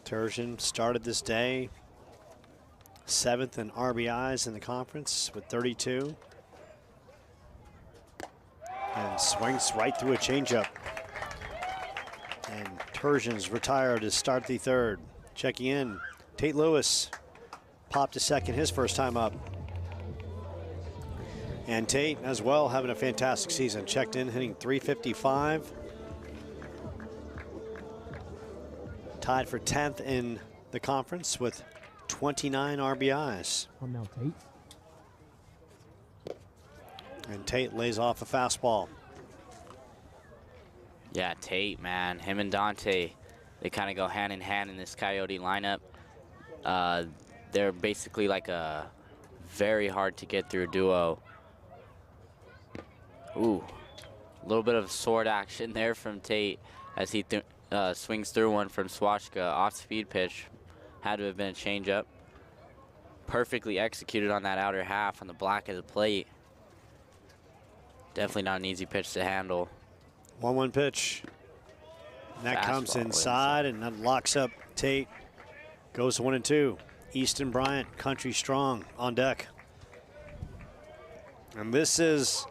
Turgeon started this day 7th in RBIs in the conference with 32. And swings right through a changeup. And Turgeon's retired to start the 3rd. Checking in, Tate Lewis popped to second his first time up. And Tate as well having a fantastic season. Checked in, hitting .355. Tied for 10th in the conference with 29 RBIs. Come now, Tate. And Tate lays off a fastball. Yeah, Tate, man. Him and Dante, they kind of go hand in hand in this Coyote lineup. They're basically like a very hard to get through duo. Ooh, a little bit of sword action there from Tate as he swings through one from Swashka. Off-speed pitch. Had to have been a changeup. Perfectly executed on that outer half on the black of the plate. Definitely not an easy pitch to handle. 1-1 pitch. And that comes inside, and that locks up Tate. Goes to 1-2. Easton Bryant, country strong, on deck. And this is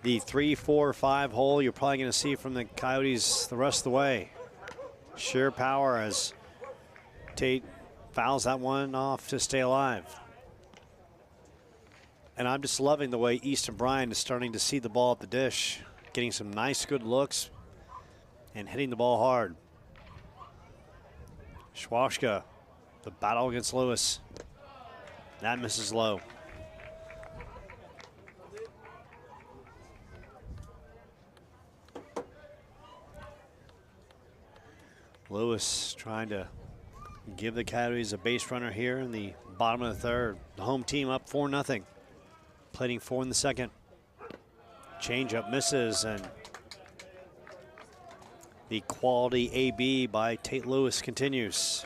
the 3, 4, 5 hole you're probably going to see from the Coyotes the rest of the way. Sheer power as Tate fouls that one off to stay alive. And I'm just loving the way Easton Bryant is starting to see the ball at the dish, getting some nice, good looks, and hitting the ball hard. Schwashka, the battle against Lewis. That misses low. Lewis trying to give the Coyotes a base runner here in the bottom of the 3rd. The home team up 4-0. Plating 4 in the 2nd. Changeup misses, and the quality AB by Tate Lewis continues.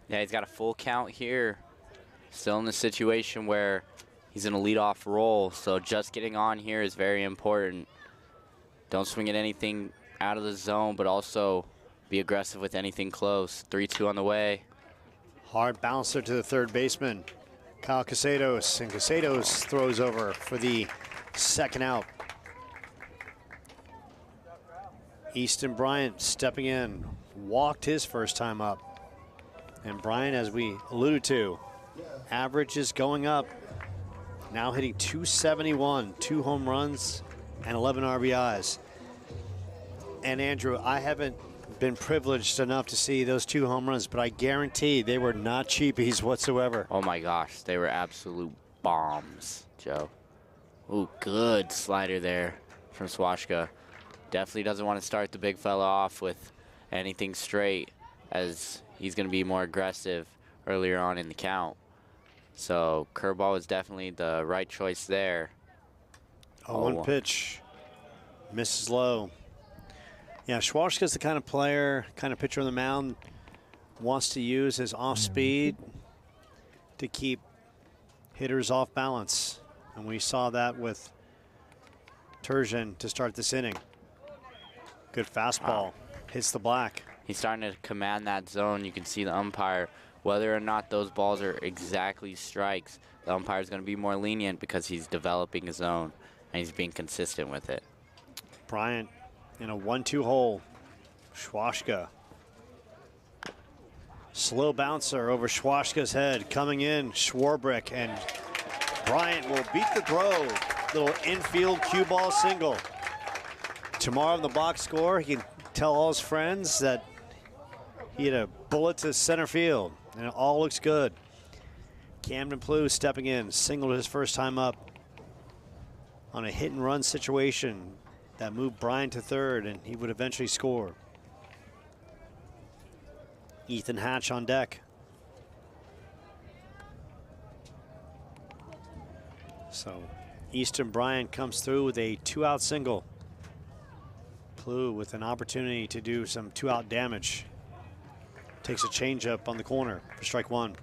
Yeah, he's got a full count here. Still in the situation where he's in a leadoff role, so just getting on here is very important. Don't swing at anything out of the zone, but also be aggressive with anything close. 3-2 on the way. Hard bouncer to the 3rd baseman, Kyle Casados, and Casados throws over for the 2nd out. Easton Bryant stepping in, walked his first time up. And Bryant, as we alluded to, average is going up. Now hitting .271, 2 home runs and 11 RBIs. And Andrew, I haven't been privileged enough to see those 2 home runs, but I guarantee they were not cheapies whatsoever. Oh my gosh, they were absolute bombs, Joe. Ooh, good slider there from Swashka. definitely doesn't want to start the big fella off with anything straight, as he's going to be more aggressive earlier on in the count. So curveball is definitely the right choice there. Oh, one pitch. Misses low. Yeah, Schwarzka's the kind of player, kind of pitcher on the mound, wants to use his off speed to keep hitters off balance. And we saw that with Turgeon to start this inning. Good fastball. Hits the black. He's starting to command that zone. You can see the umpire, whether or not those balls are exactly strikes, the umpire's going to be more lenient because he's developing a zone and he's being consistent with it. Bryant in a 1-2 hole. Schwarzka. Slow bouncer over Schwarzka's head. Coming in, Schwarbrick, and Bryant will beat the throw. Little infield cue ball single. Tomorrow in the box score, he can tell all his friends that he had a bullet to center field, and it all looks good. Camden Plew stepping in, singled his first time up on a hit and run situation that moved Bryant to third, and he would eventually score. Ethan Hatch on deck. So Easton Bryant comes through with a 2-out single. Plew with an opportunity to do some 2-out damage. Takes a changeup on the corner for strike one.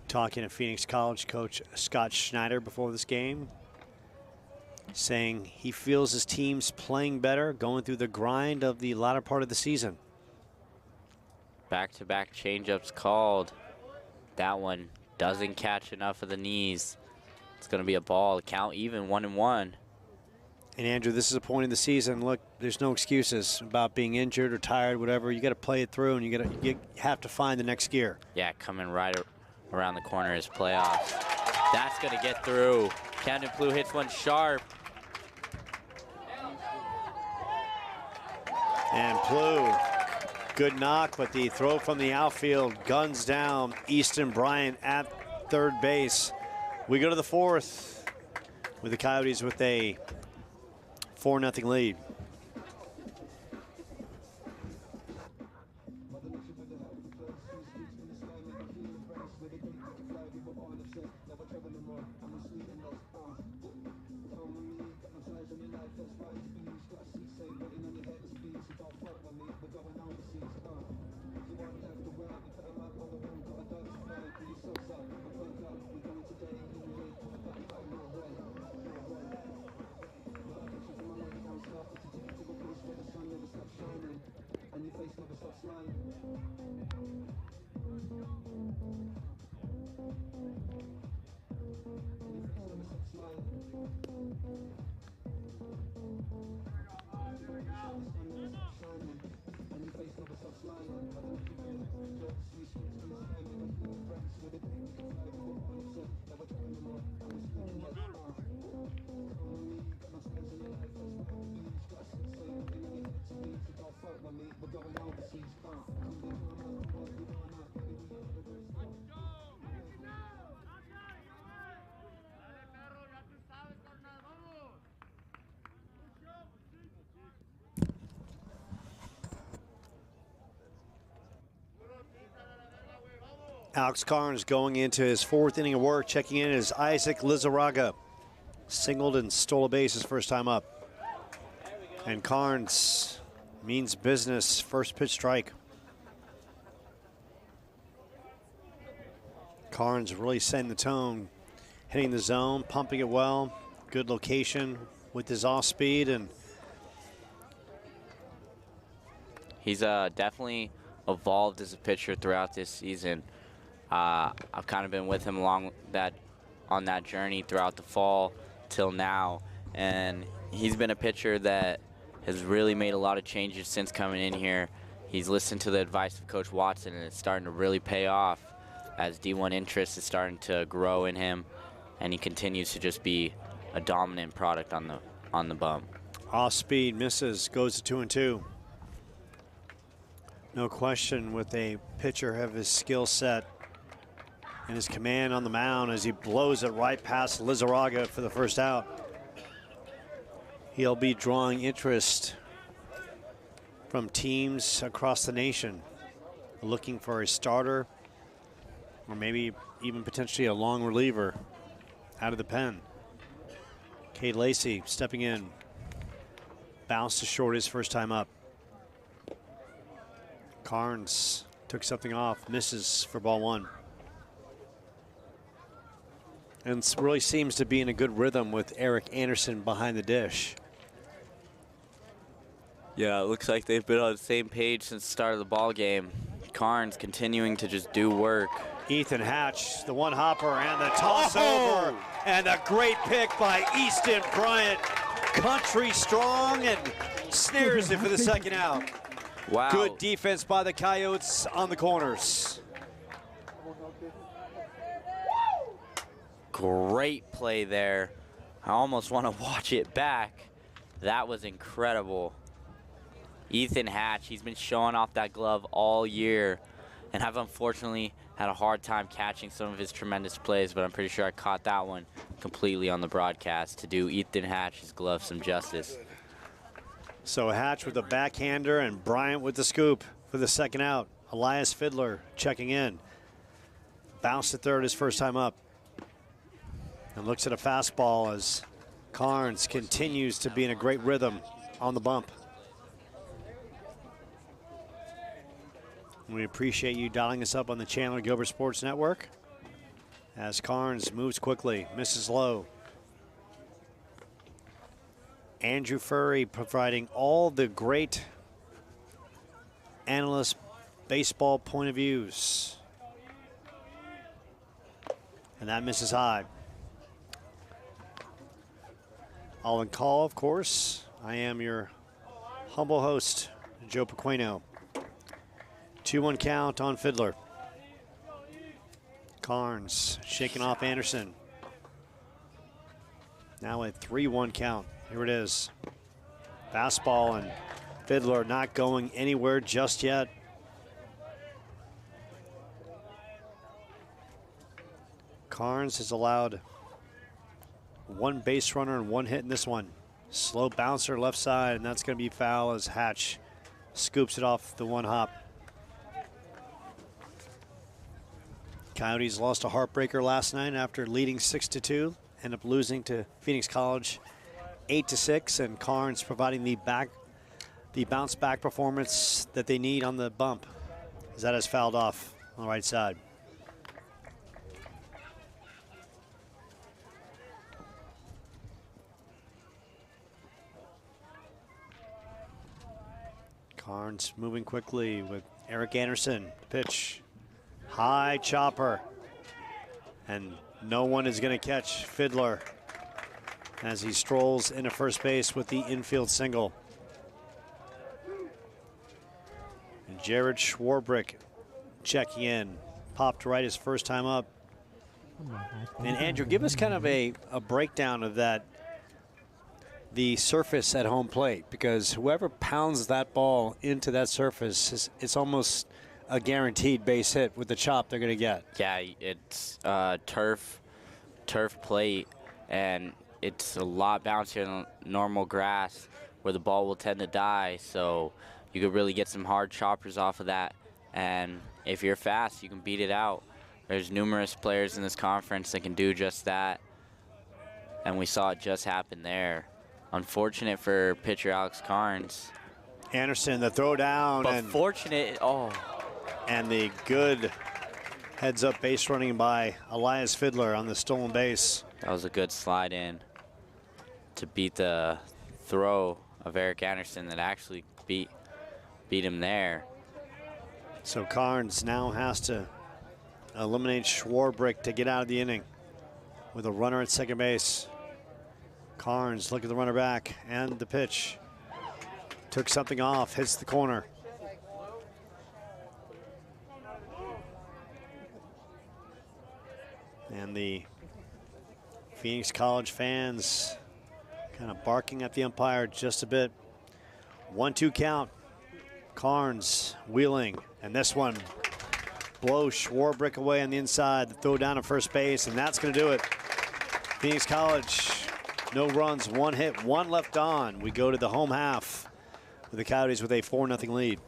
Talking to Phoenix College coach Scott Schneider before this game, saying he feels his team's playing better, going through the grind of the latter part of the season. Back-to-back changeups called. That one doesn't catch enough of the knees. It's going to be a ball. Count even 1-1. And Andrew, this is a point in the season. Look, there's no excuses about being injured or tired, whatever. You got to play it through, and you have to find the next gear. Yeah, coming right around the corner is playoffs. That's going to get through. Camden Plew hits one sharp. And Plew, good knock, but the throw from the outfield guns down Easton Bryant at third base. We go to the fourth with the Coyotes with a 4-0 lead. Alex Carnes going into his fourth inning of work. Checking in is Isaac Lizarraga. Singled and stole a base his first time up. And Carnes means business. First pitch strike. Carnes really setting the tone. Hitting the zone, pumping it well. Good location with his off speed. And he's definitely evolved as a pitcher throughout this season. I've kind of been with him on that journey throughout the fall till now, and he's been a pitcher that has really made a lot of changes since coming in here. He's listened to the advice of Coach Watson, and it's starting to really pay off as D1 interest is starting to grow in him, and he continues to just be a dominant product on the bump. Off speed misses, goes to 2-2. No question with a pitcher of his skill set and his command on the mound as he blows it right past Lizarraga for the first out. He'll be drawing interest from teams across the nation looking for a starter or maybe even potentially a long reliever out of the pen. Cade Lacey stepping in. Bounced to short his first time up. Carnes took something off, misses for ball one. And really seems to be in a good rhythm with Eric Anderson behind the dish. Yeah, it looks like they've been on the same page since the start of the ball game. Carnes continuing to just do work. Ethan Hatch, the one hopper and the toss over. And a great pick by Easton Bryant. Country strong and snares it for the second out. Wow. Good defense by the Coyotes on the corners. Great play there. I almost want to watch it back. That was incredible. Ethan Hatch, he's been showing off that glove all year, and I've unfortunately had a hard time catching some of his tremendous plays, but I'm pretty sure I caught that one completely on the broadcast to do Ethan Hatch's glove some justice. So Hatch with the backhander and Bryant with the scoop for the second out. Elias Fiddler checking in. Bounced to third his first time up. And looks at a fastball as Carnes continues to be in a great rhythm on the bump. We appreciate you dialing us up on the Chandler-Gilbert Sports Network. As Carnes moves quickly, misses low. Andrew Furry providing all the great analyst baseball point of views. And that misses high. All in call, of course. I am your humble host, Joe Pequeno. 2-1 count on Fiddler. Carnes shaking off Anderson. Now a 3-1 count. Here it is. Fastball and Fiddler not going anywhere just yet. Carnes has allowed one base runner and one hit in this one. Slow bouncer left side, and that's going to be foul as Hatch scoops it off the one hop. Coyotes lost a heartbreaker last night after leading 6-2. End up losing to Phoenix College 8-6, and Carnes providing the bounce back performance that they need on the bump, as that is fouled off on the right side. Carnes moving quickly with Eric Anderson. Pitch. High chopper. And no one is going to catch Fiddler as he strolls into first base with the infield single. And Jared Schwarbrick checking in. Popped right his first time up. And Andrew, give us kind of a breakdown of that, the surface at home plate, because whoever pounds that ball into that surface, it's almost a guaranteed base hit with the chop they're going to get. Yeah, it's turf plate, and it's a lot bouncier than normal grass where the ball will tend to die, so you could really get some hard choppers off of that, and if you're fast, you can beat it out. There's numerous players in this conference that can do just that, and we saw it just happen there. Unfortunate for pitcher Alex Carnes. Anderson, the throw down. But fortunate, And the good heads up base running by Elias Fiddler on the stolen base. That was a good slide in to beat the throw of Eric Anderson that actually beat him there. So Carnes now has to eliminate Schwarbrick to get out of the inning with a runner at second base. Carnes look at the runner back and the pitch. Took something off, hits the corner. And the Phoenix College fans kind of barking at the umpire just a bit. 1-2 count. Carnes wheeling, and this one blow Schwarbrick away on the inside, the throw down to first base, and that's going to do it. Phoenix College, no runs, 1 hit, 1 left on. We go to the home half with the Coyotes with a 4-0 lead.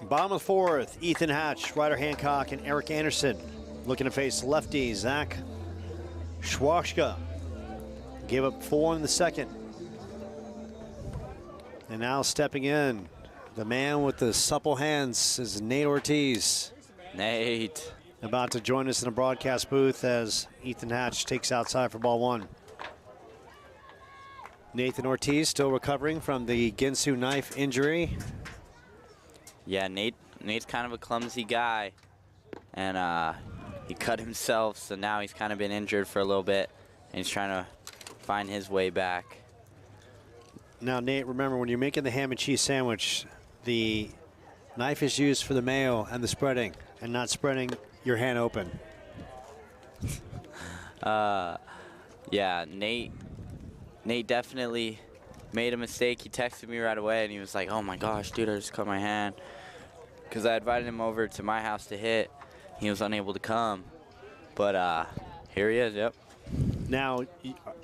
Bottom of the 4th, Ethan Hatch, Ryder Hancock, and Eric Anderson looking to face lefty Zach Schwashka. Gave up 4 in the second. And now stepping in, the man with the supple hands is Nate Ortiz. Nate. About to join us in the broadcast booth as Ethan Hatch takes outside for ball 1. Nathan Ortiz still recovering from the Ginsu knife injury. Yeah, Nate's kind of a clumsy guy, and he cut himself, so now he's kind of been injured for a little bit, and he's trying to find his way back. Now, Nate, remember, when you're making the ham and cheese sandwich, the knife is used for the mayo and the spreading, and not spreading your hand open. Yeah, Nate definitely made a mistake. He texted me right away, and he was like, "Oh my gosh, dude, I just cut my hand." Because I invited him over to my house to hit. He was unable to come. But here he is, yep. Now,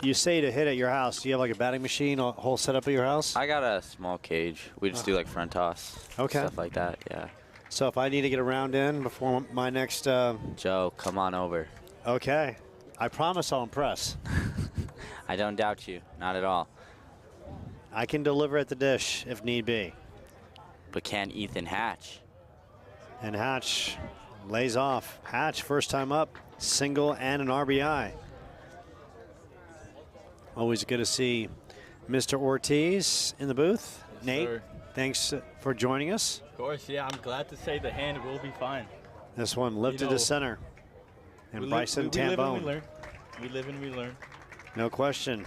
you say to hit at your house. Do you have like a batting machine, a whole setup at your house? I got a small cage. We just do like front toss. Okay. Stuff like that, yeah. So if I need to get a round in before my next... Joe, come on over. Okay. I promise I'll impress. I don't doubt you, not at all. I can deliver at the dish if need be. But can Ethan Hatch? And Hatch lays off. Hatch, first time up, single and an RBI. Always good to see Mr. Ortiz in the booth. Yes, Nate, sir. thanks for joining us. Of course, yeah, I'm glad to say the hand will be fine. This one lifted to center. And Bryson we live and we Tambone. learn. We live and we learn. No question.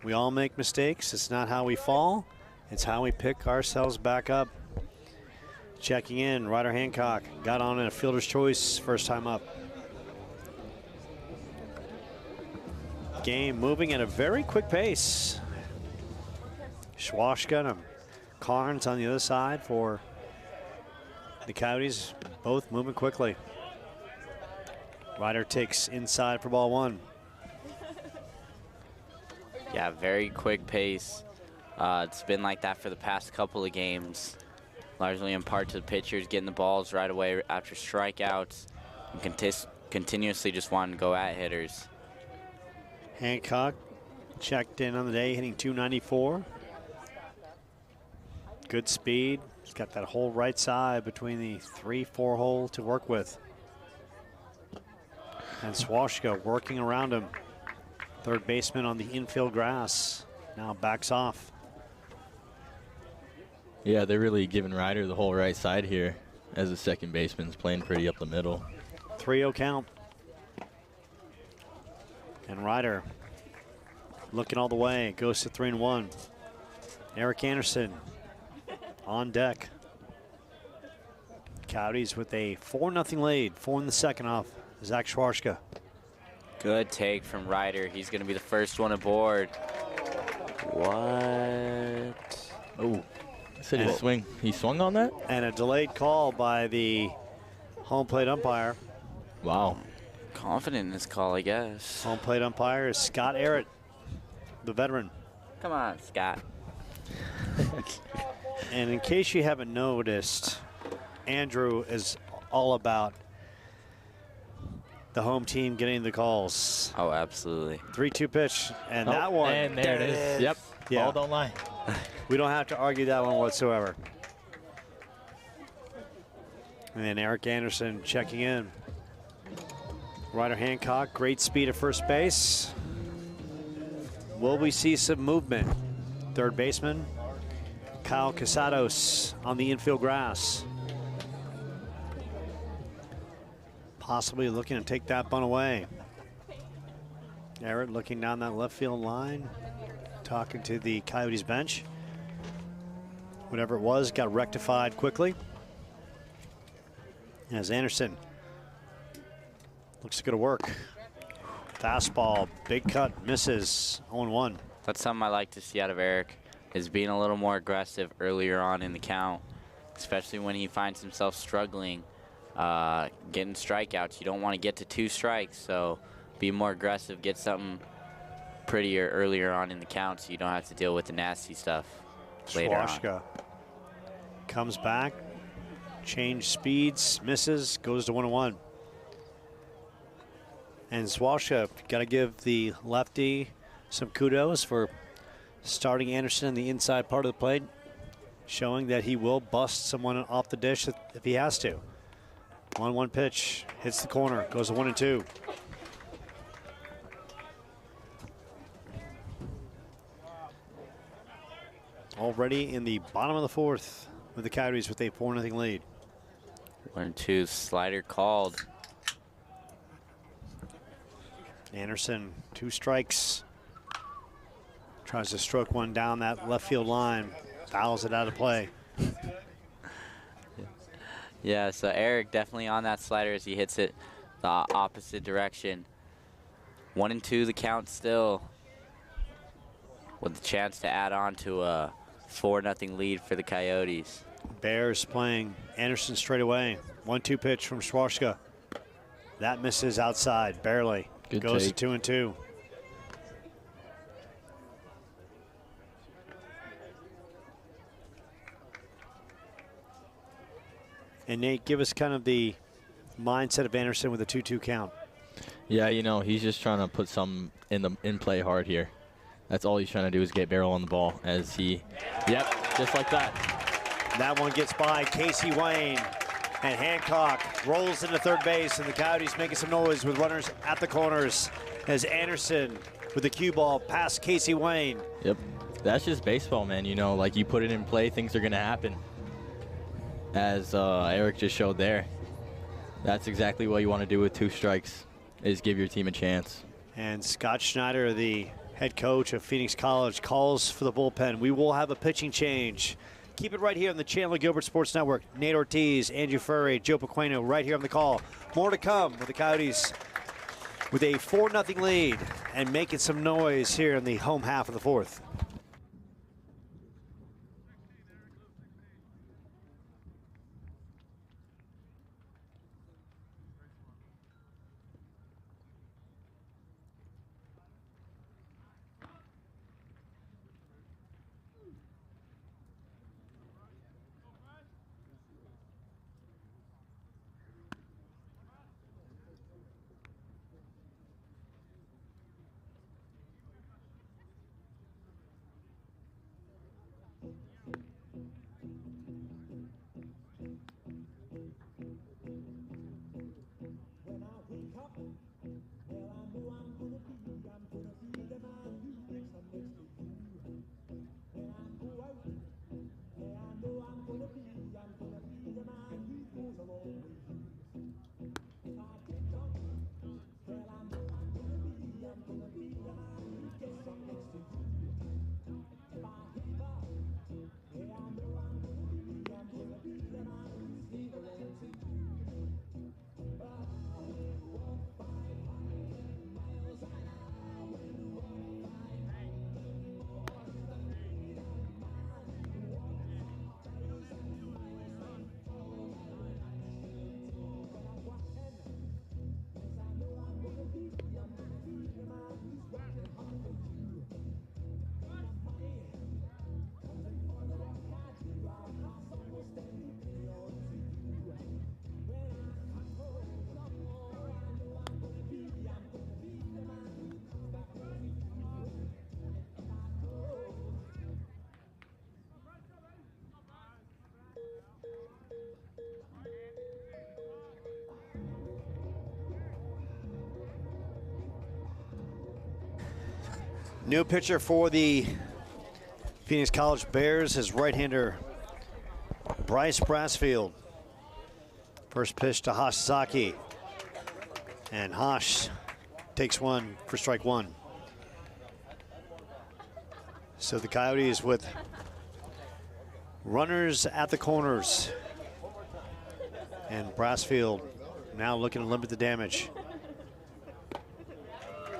We all make mistakes. It's not how we fall. It's how we pick ourselves back up. Checking in, Ryder Hancock got on in a fielder's choice first time up. Game moving at a very quick pace. Schwashka and Carnes on the other side for the Coyotes, both moving quickly. Ryder takes inside for ball 1. Yeah, very quick pace. It's been like that for the past couple of games, largely in part to the pitchers getting the balls right away after strikeouts and continuously just wanting to go at hitters. Hancock checked in on the day, hitting .294. Good speed. He's got that whole right side between the 3-4 hole to work with. And Swashka working around him. Third baseman on the infield grass now backs off. Yeah, they're really giving Ryder the whole right side here as the second baseman's playing pretty up the middle. 3-0 count. And Ryder looking all the way, goes to 3-1. Eric Anderson on deck. Coyotes with a 4-0 lead, 4 in the second off Zach Schwartzka. Good take from Ryder. He's going to be the first one aboard. What? Oh, said he swing. He swung on that? And a delayed call by the home plate umpire. Wow. Confident in his call, I guess. Home plate umpire is Scott Arrett, the veteran. Come on, Scott. And in case you haven't noticed, Andrew is all about the home team getting the calls. Oh, absolutely. 3-2 pitch, and that one. And there it is. Yep. Yeah. Ball don't lie. We don't have to argue that one whatsoever. And then Eric Anderson checking in. Ryder Hancock, great speed at first base. Will we see some movement? Third baseman, Kyle Casados on the infield grass. Possibly looking to take that bunt away. Arrett looking down that left field line, talking to the Coyotes bench. Whatever it was got rectified quickly. As Anderson looks to go to work. Fastball, big cut, misses, 0-1. That's something I like to see out of Eric, is being a little more aggressive earlier on in the count, especially when he finds himself struggling, getting strikeouts. You don't want to get to 2 strikes, so be more aggressive, get something prettier earlier on in the count so you don't have to deal with the nasty stuff later on. Schwartzka comes back, change speeds, misses, goes to 1-1. And Schwartzka, got to give the lefty some kudos for starting Anderson in the inside part of the plate, showing that he will bust someone off the dish if he has to. 1-1 pitch, hits the corner, goes to 1-2. Already in the bottom of the fourth with the Coyotes with a 4-0 lead. 1-2, slider called. Anderson, 2 strikes. Tries to stroke one down that left field line. Fouls it out of play. Yeah, so Eric definitely on that slider as he hits it the opposite direction. 1-2 the count still, with the chance to add on to a 4-0 lead for the Coyotes. Bears playing Anderson straight away. 1-2 pitch from Schwartzka. That misses outside, barely. Good Goes take. to 2-2. And Nate, give us kind of the mindset of Anderson with a 2-2 count. Yeah, you know, he's just trying to put some in play hard here. That's all he's trying to do is get barrel on the ball as he, yep, just like that. That one gets by Casey Wayne, and Hancock rolls into third base, and the Coyotes making some noise with runners at the corners as Anderson with the cue ball past Casey Wayne. Yep, that's just baseball, man. You know, like you put it in play, things are going to happen. As Eric just showed there. That's exactly what you want to do with 2 strikes, is give your team a chance. And Scott Schneider, the head coach of Phoenix College, calls for the bullpen. We will have a pitching change. Keep it right here on the Chandler-Gilbert Sports Network. Nate Ortiz, Andrew Furry, Joe Pequeno right here on the call. More to come with the Coyotes with a 4-0 lead and making some noise here in the home half of the fourth. New pitcher for the Phoenix College Bears is right-hander Bryce Brassfield. First pitch to Hashizaki. And Hash takes one for strike one. So the Coyotes with runners at the corners. And Brassfield now looking to limit the damage.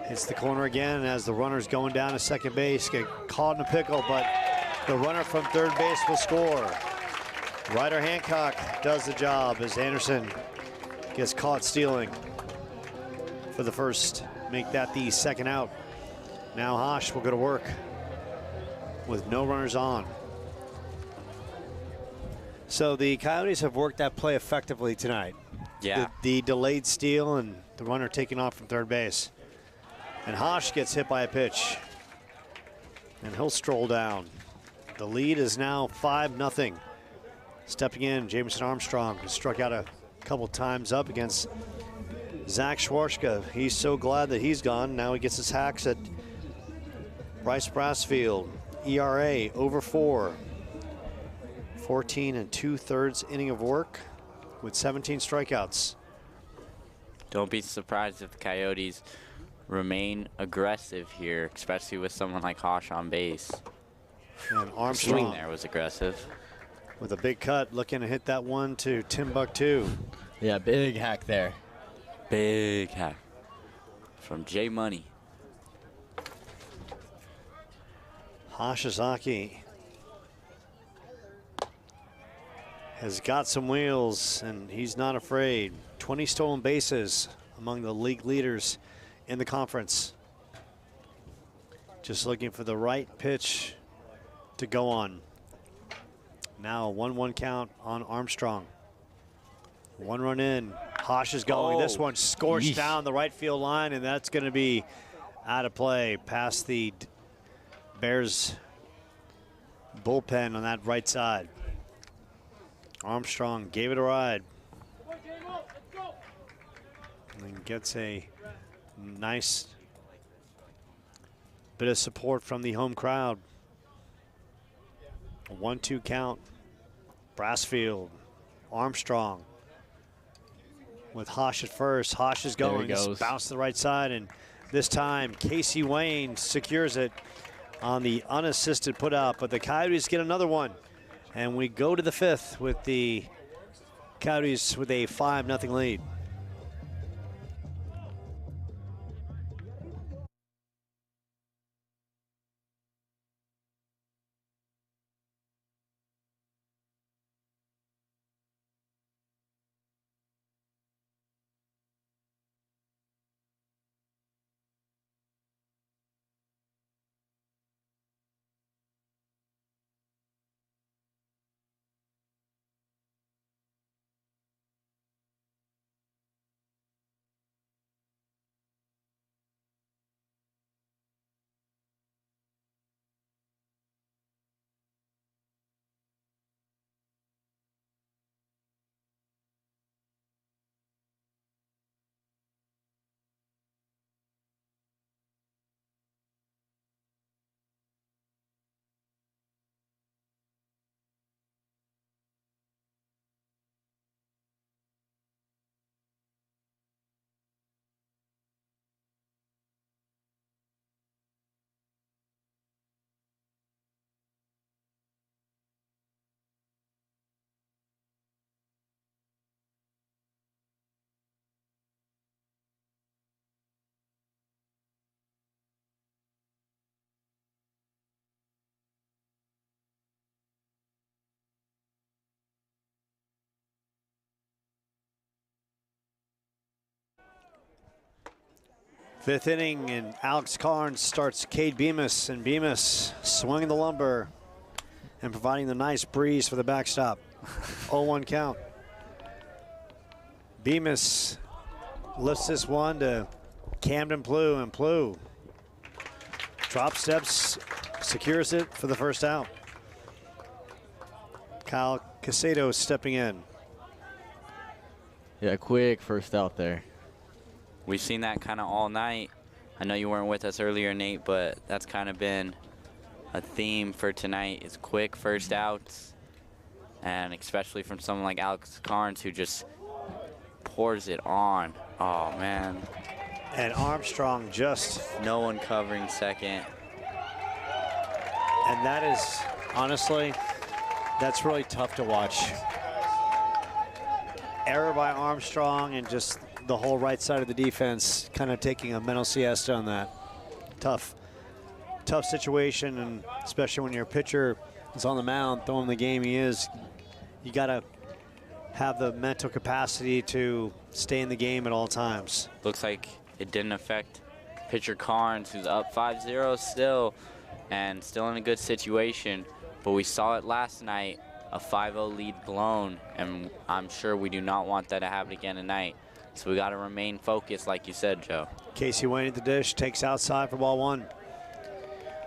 Hits the corner again as the runner's going down to second base. Get caught in a pickle, but the runner from third base will score. Ryder Hancock does the job as Anderson gets caught stealing for the first. Make that the second out. Now Hash will go to work with no runners on. So the Coyotes have worked that play effectively tonight. Yeah. The delayed steal and the runner taking off from third base. And Hash gets hit by a pitch. And he'll stroll down. The lead is now 5-0. Stepping in, Jameson Armstrong, who struck out a couple times up against Zach Schwartzka. He's so glad that he's gone. Now he gets his hacks at Bryce Brassfield. ERA over 4. 14 2/3 inning of work with 17 strikeouts. Don't be surprised if the Coyotes remain aggressive here, especially with someone like Hash on base. And Swing Armstrong there was aggressive. with a big cut, looking to hit that one to Timbuktu. Yeah, big hack there. Big hack from J Money. Hashizaki has got some wheels, and he's not afraid. 20 stolen bases among the league leaders in the conference. Just looking for the right pitch to go on. Now a 1-1 count on Armstrong. 1 run in. Hash is going. This one scorched down the right field line, and that's going to be out of play past the Bears bullpen on that right side. Armstrong gave it a ride. And gets a nice bit of support from the home crowd. A 1-2 count. Brassfield, Armstrong with Hash at first. Hash is going. Just bounce to the right side, and this time Casey Wayne secures it on the unassisted putout, but the Coyotes get another one. And we go to the 5th with the Coyotes with a 5-0 lead. Fifth inning, and Alex Carnes starts Cade Bemis, and Bemis swinging the lumber and providing the nice breeze for the backstop. 0-1 count. Bemis lifts this one to Camden Plew, and Plew drop steps, secures it for the first out. Kyle Casado stepping in. Yeah, quick first out there. We've seen that kind of all night. I know you weren't with us earlier, Nate, but that's kind of been a theme for tonight, is quick first outs, and especially from someone like Alex Carnes, who just pours it on. Oh, man. And Armstrong just... No one covering second. And that is, honestly, that's really tough to watch. Error by Armstrong and just the whole right side of the defense kind of taking a mental siesta on that. Tough situation, and especially when your pitcher is on the mound throwing the game he is, you got to have the mental capacity to stay in the game at all times. Looks like it didn't affect pitcher Carnes, who's up 5-0 still, and still in a good situation. But we saw it last night, a 5-0 lead blown, and I'm sure we do not want that to happen again tonight. So we got to remain focused, like you said, Joe. Casey Wayne at the dish, takes outside for ball one.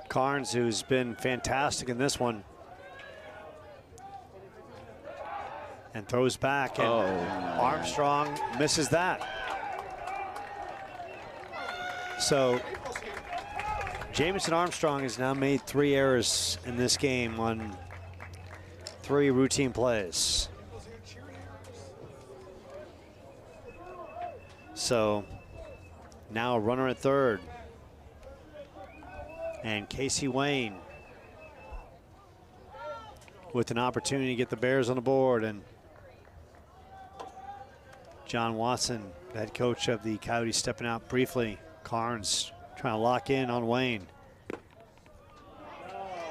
Carnes, who's been fantastic in this one, and throws back, and Armstrong misses that. So Jamison Armstrong has now made 3 errors in this game on 3 routine plays. So now a runner at third. And Casey Wayne with an opportunity to get the Bears on the board. And John Watson, head coach of the Coyotes, stepping out briefly. Carnes trying to lock in on Wayne.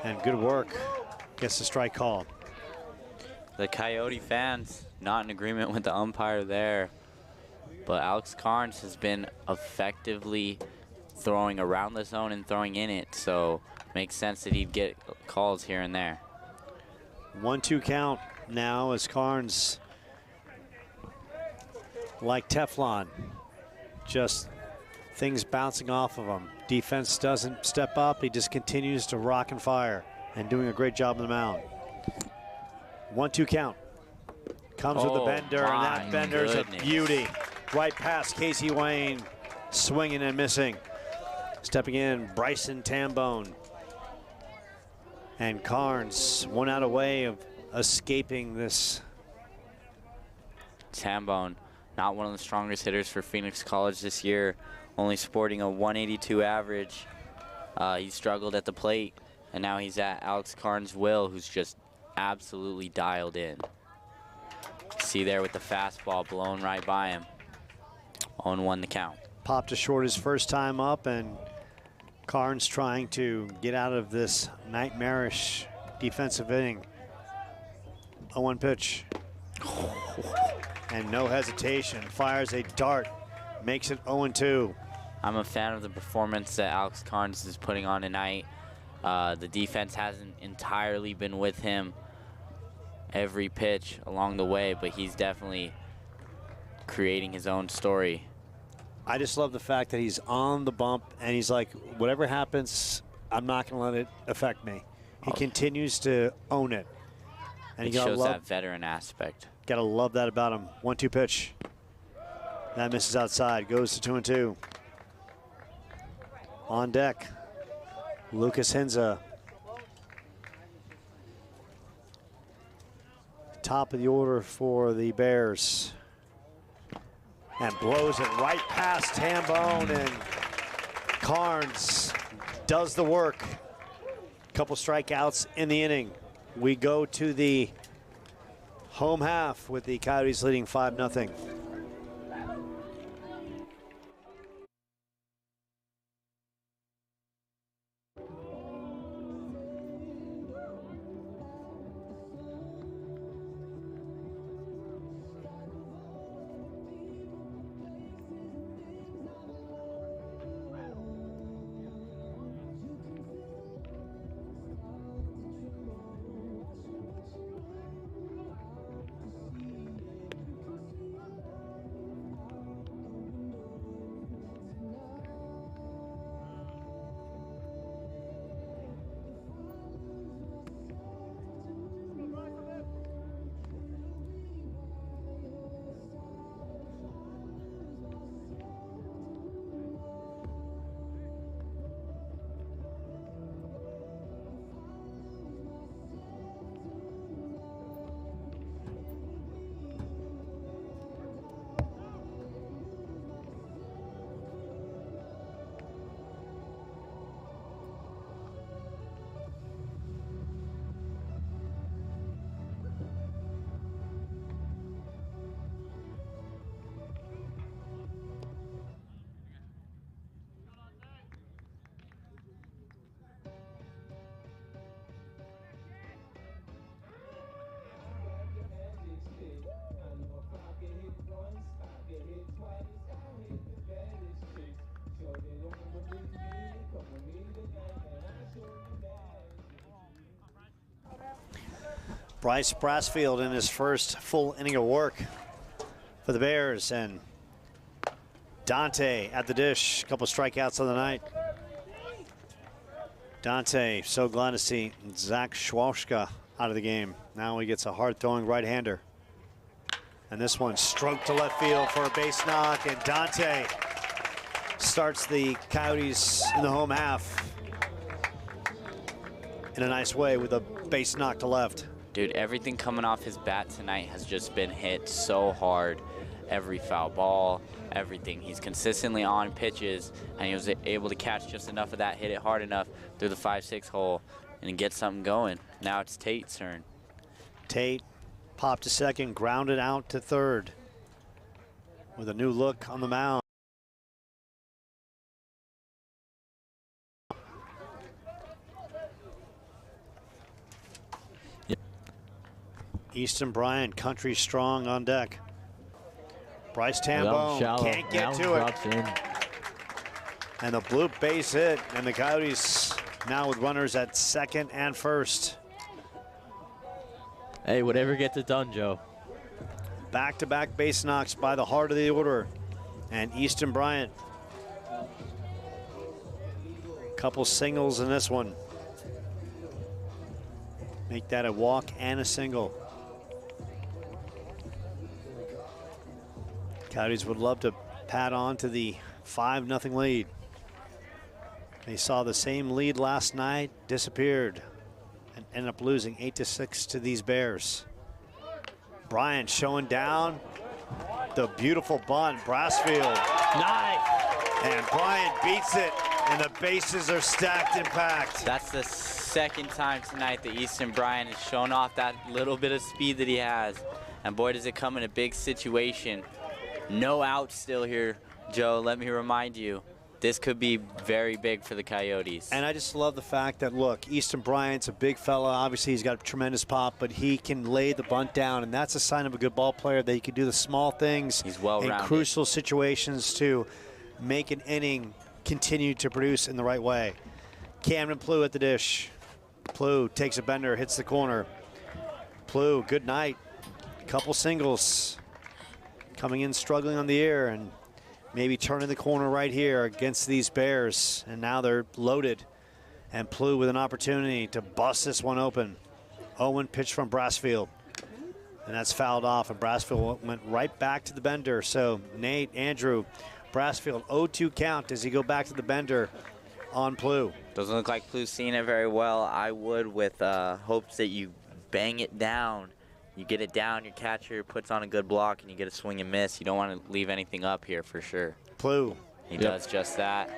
And good work. Gets the strike called. The Coyote fans not in agreement with the umpire there. But Alex Carnes has been effectively throwing around the zone and throwing in it, so makes sense that he'd get calls here and there. 1-2 count now as Carnes, like Teflon, just things bouncing off of him. Defense doesn't step up. He just continues to rock and fire and doing a great job on the mound. 1-2 count. Comes with the bender, and that bender's a beauty. Right past Casey Wayne, swinging and missing. Stepping in, Bryson Tambone. And Carnes, 1 out away of escaping this. Tambone, not one of the strongest hitters for Phoenix College this year, only sporting a 182 average. He struggled at the plate, and now he's at Alex Carnes' will, who's just absolutely dialed in. See there with the fastball blown right by him. 0-1 the count. Popped a short his first time up, and Carnes trying to get out of this nightmarish defensive inning. 0-1 pitch. And no hesitation, fires a dart, makes it 0-2. I'm a fan of the performance that Alex Carnes is putting on tonight. The defense hasn't entirely been with him every pitch along the way, but he's definitely creating his own story. I just love the fact that he's on the bump and he's like, whatever happens, I'm not going to let it affect me. He continues to own it. And it shows that veteran aspect. Got to love that about him. 1-2 pitch. That misses outside. Goes to 2-2. On deck, Lucas Henza. Top of the order for the Bears. And blows it right past Tambone, and Carnes does the work. Couple strikeouts in the inning. We go to the home half with the Coyotes leading 5-0. Bryce Brassfield in his first full inning of work for the Bears, and Dante at the dish. A couple strikeouts on the night. Dante, so glad to see Zach Schwalska out of the game. Now he gets a hard-throwing right-hander. And this one stroked to left field for a base knock, and Dante starts the Coyotes in the home half in a nice way with a base knock to left. Dude, everything coming off his bat tonight has just been hit so hard. Every foul ball, everything. He's consistently on pitches, and he was able to catch just enough of that, hit it hard enough through the 5-6 hole, and get something going. Now it's Tate's turn. Tate popped to second, grounded out to third with a new look on the mound. Easton Bryant, country strong on deck. Bryce Tambone can't get to it. And the bloop base hit, and the Coyotes now with runners at second and first. Hey, whatever gets it done, Joe. Back-to-back base knocks by the heart of the order. And Easton Bryant. Couple singles in this one. Make that a walk and a single. Coyotes would love to pad on to the 5-0 lead. They saw the same lead last night, disappeared, and ended up losing 8-6 to these Bears. Bryant showing down the beautiful bunt, Brassfield. Nice. And Bryant beats it, and the bases are stacked and packed. That's the second time tonight that Easton Bryant has shown off that little bit of speed that he has. And boy, does it come in a big situation. No outs still here, Joe. Let me remind you, this could be very big for the Coyotes. And I just love the fact that, look, Easton Bryant's a big fella. Obviously, he's got a tremendous pop, but he can lay the bunt down, and that's a sign of a good ball player, that he can do the small things He's well-rounded. in crucial situations to make an inning continue to produce in the right way. Camden Plew at the dish. Plew takes a bender, hits the corner. Plew, good night. Couple singles. Coming in struggling on the air and maybe turning the corner right here against these Bears. And now they're loaded. And Plew with an opportunity to bust this one open. 0-1 pitch from Brassfield. And that's fouled off, and Brassfield went right back to the bender. So Nate, Andrew, Brassfield 0-2 count. Does he go back to the bender on Plew? Doesn't look like Plew's seeing it very well. I would, with hopes that you bang it down. You get it down, your catcher puts on a good block, and you get a swing and miss. You don't want to leave anything up here for sure. Plew. He does just that.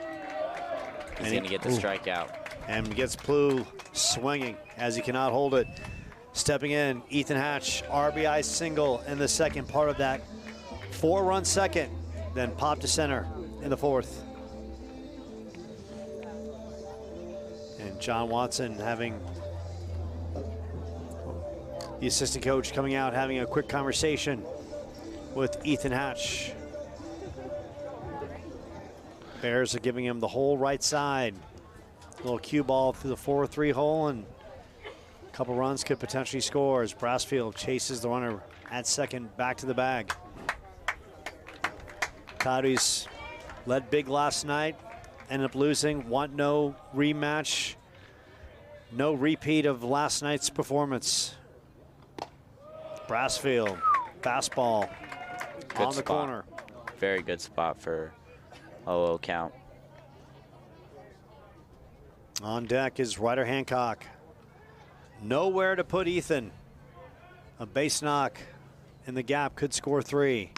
He's going to get the strikeout. And gets Plew swinging as he cannot hold it. Stepping in, Ethan Hatch, RBI single in the second part of that 4-run second, then pop to center in the fourth. And John Watson having the assistant coach coming out, having a quick conversation with Ethan Hatch. Bears are giving him the whole right side. Little cue ball through the 4-3 hole, and a couple runs could potentially score as Brassfield chases the runner at second back to the bag. Coyotes led big last night, ended up losing, want no rematch, no repeat of last night's performance. Brassfield, fastball Good on the spot. corner. Very good spot for 0-0 count. On deck is Ryder Hancock. Nowhere to put Ethan. A base knock in the gap could score 3.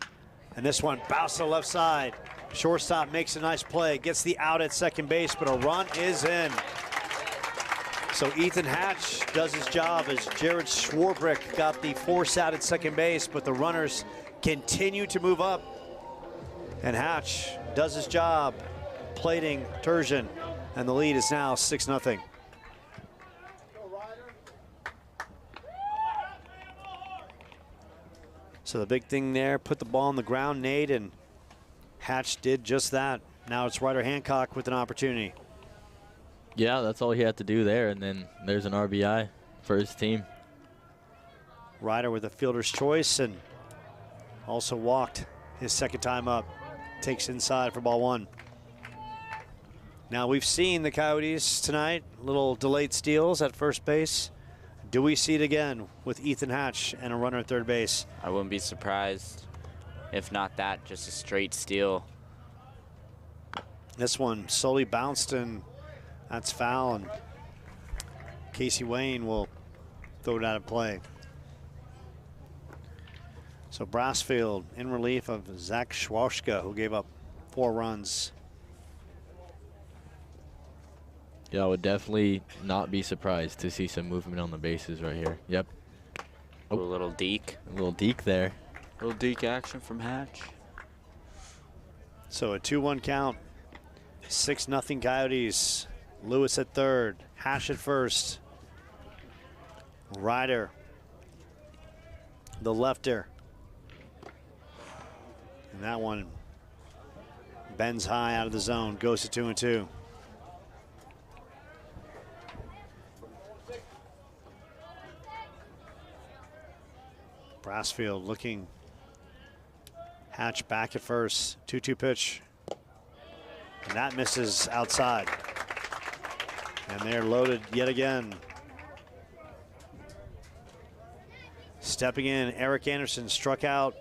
And this one bounced to the left side. Shortstop makes a nice play, gets the out at second base, but a run is in. So Ethan Hatch does his job as Jared Schwarbrick got the force out at second base, but the runners continue to move up. And Hatch does his job, plating Turgeon, and the lead is now 6-0. So the big thing there, put the ball on the ground, Nate, and Hatch did just that. Now it's Ryder Hancock with an opportunity. Yeah, that's all he had to do there, and then there's an RBI for his team. Ryder with a fielder's choice and also walked his second time up. Takes inside for ball one. Now we've seen the Coyotes tonight, little delayed steals at first base. Do we see it again with Ethan Hatch and a runner at third base? I wouldn't be surprised. If not that, just a straight steal. This one solely bounced, and that's foul, and Casey Wayne will throw it out of play. So Brassfield in relief of Zach Schwauschka, who gave up 4 runs. Yeah, I would definitely not be surprised to see some movement on the bases right here. Yep. A little deke. A little deke there. A little deke action from Hatch. So a 2-1 count. 6-0 Coyotes. Lewis at third. Hash at first. Ryder, the lefter. And that one bends high out of the zone. Goes to 2-2. Brassfield looking. Hatch back at first. 2-2 pitch. And that misses outside. And they're loaded yet again. Stepping in, Eric Anderson struck out.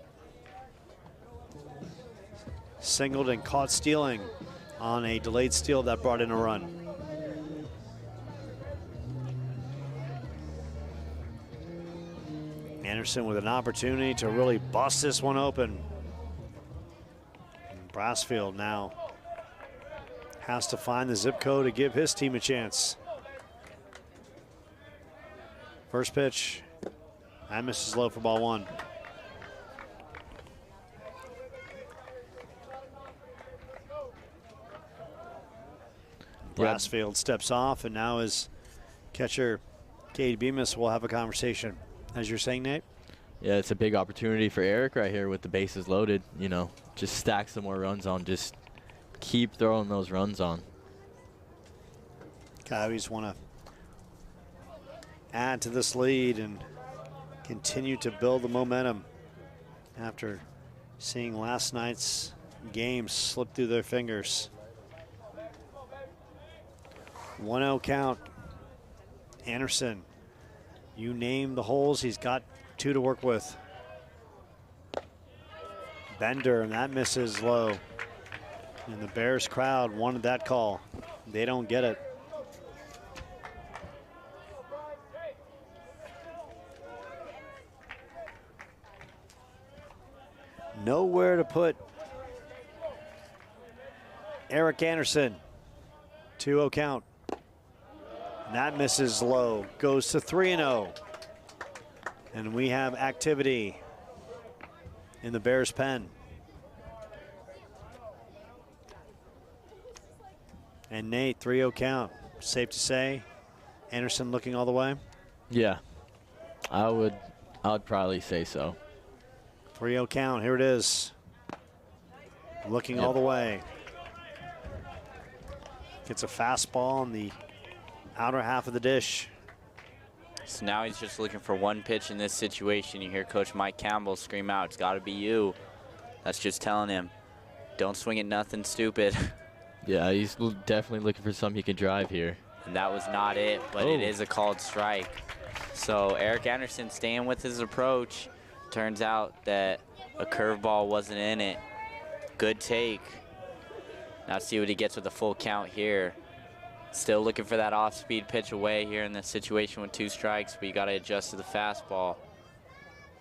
Singled and caught stealing on a delayed steal that brought in a run. Anderson with an opportunity to really bust this one open. And Brassfield now has to find the zip code to give his team a chance. First pitch, that misses low for ball one. Brassfield steps off, and now his catcher, Cade Bemis, will have a conversation. As you're saying, Nate? Yeah, it's a big opportunity for Eric right here with the bases loaded. You know, just stack some more runs on. Just keep throwing those runs on. Coyotes want to add to this lead and continue to build the momentum after seeing last night's game slip through their fingers. 1-0 count. Anderson, you name the holes, he's got 2 to work with. Bender, and that misses low. And the Bears crowd wanted that call. They don't get it. Nowhere to put Eric Anderson. 2-0 count. And that misses low. Goes to 3-0. And we have activity in the Bears' pen. And Nate, 3-0 count. Safe to say, Anderson looking all the way? Yeah, I would probably say so. 3-0 count, here it is. Looking all the way. Gets a fastball on the outer half of the dish. So now he's just looking for one pitch in this situation. You hear Coach Mike Campbell scream out, "It's got to be you." That's just telling him, don't swing at nothing stupid. Yeah, he's definitely looking for something he can drive here. And that was not it, but it is a called strike. So Eric Anderson staying with his approach. Turns out that a curveball wasn't in it. Good take. Now see what he gets with a full count here. Still looking for that off-speed pitch away here in this situation with 2 strikes, but you got to adjust to the fastball.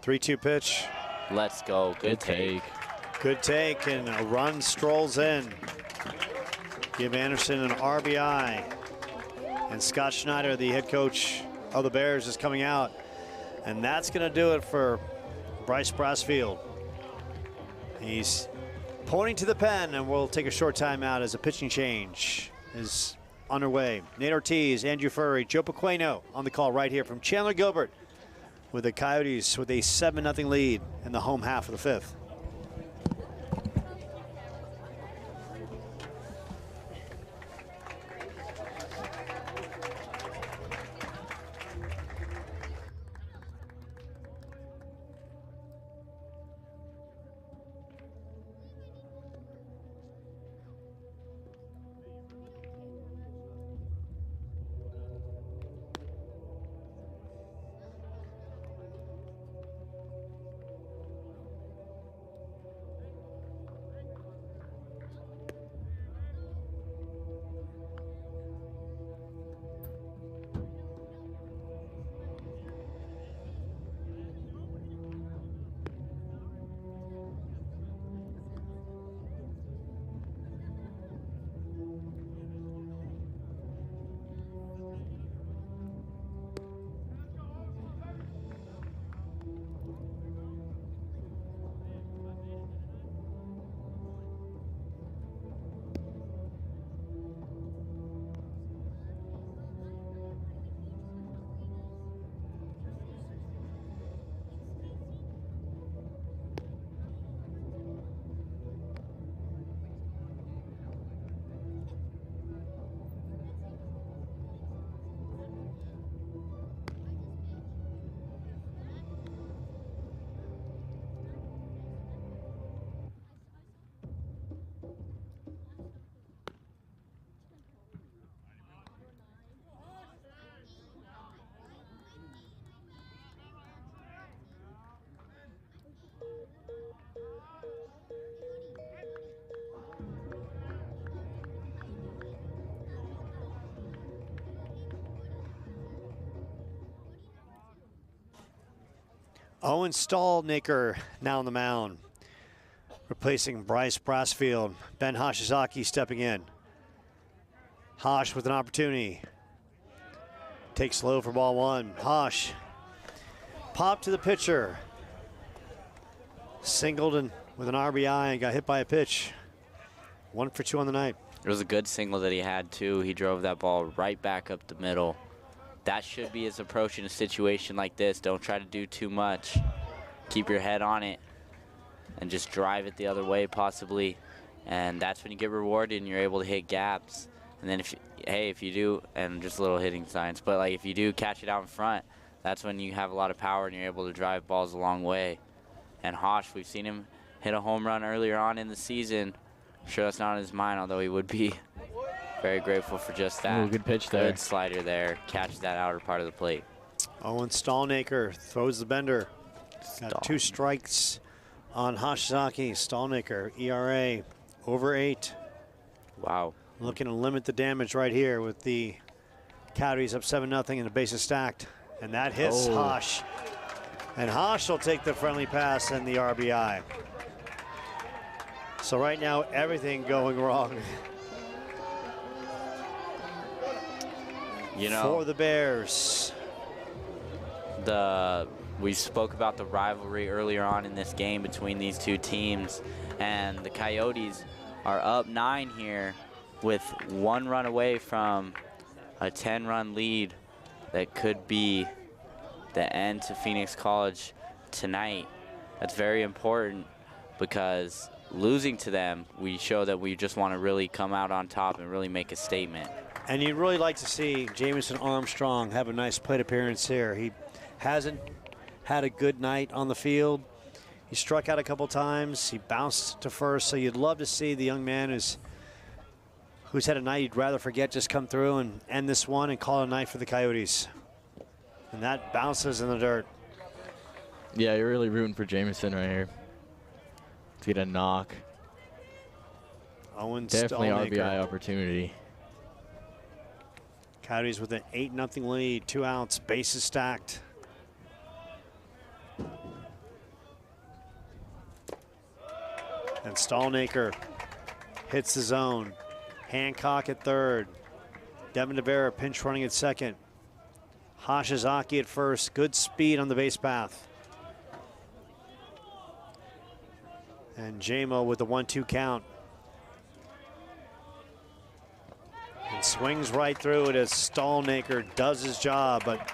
3-2 pitch. Let's go. Good take. Good take, and a run strolls in. Give Anderson an RBI. And Scott Schneider, the head coach of the Bears, is coming out. And that's going to do it for Bryce Brassfield. He's pointing to the pen, and we'll take a short timeout as a pitching change is underway. Nate Ortiz, Andrew Furry, Joe Pequeno on the call right here from Chandler-Gilbert with the Coyotes with a 7-0 lead in the home half of the 5th. Owen Stallnaker now on the mound, replacing Bryce Brassfield. Ben Hashizaki stepping in. Hosh with an opportunity. Takes low for ball one. Hosh popped to the pitcher. Singled and with an RBI and got hit by a pitch. 1 for 2 on the night. It was a good single that he had, too. He drove that ball right back up the middle. That should be his approach in a situation like this. Don't try to do too much. Keep your head on it and just drive it the other way possibly. And that's when you get rewarded and you're able to hit gaps. And then if you do, and just little hitting signs, but like if you do catch it out in front, that's when you have a lot of power and you're able to drive balls a long way. And Hosh, we've seen him hit a home run earlier on in the season. I'm sure that's not on his mind, although he would be very grateful for just that. Ooh, good pitch there. Good slider there. Catches that outer part of the plate. Owen Stallnaker throws the bender. Got 2 strikes on Hashizaki. Stallnaker, ERA over 8. Wow. Looking to limit the damage right here with the Coyotes up 7-0 and the bases stacked. And that hits Hosh. And Hosh will take the friendly pass and the RBI. So right now, everything going wrong. You know, for the Bears. We spoke about the rivalry earlier on in this game between these two teams, and the Coyotes are up 9 here with 1 run away from a 10-run lead that could be the end to Phoenix College tonight. That's very important because losing to them, we show that we just want to really come out on top and really make a statement. And you'd really like to see Jamison Armstrong have a nice plate appearance here. He hasn't had a good night on the field. He struck out a couple times. He bounced to first. So you'd love to see the young man who's had a night you'd rather forget just come through and end this one and call it a night for the Coyotes. And that bounces in the dirt. Yeah, you're really rooting for Jamison right here to get a knock. Owen Definitely Stallnaker. RBI opportunity. Coyotes with an 8-0 lead, 2 outs, bases stacked. And Stallnaker hits the zone. Hancock at third. Devin DeVera pinch running at second. Hashizaki at first. Good speed on the base path. And Jamo with the 1-2 count. And swings right through it as Stallnaker does his job, but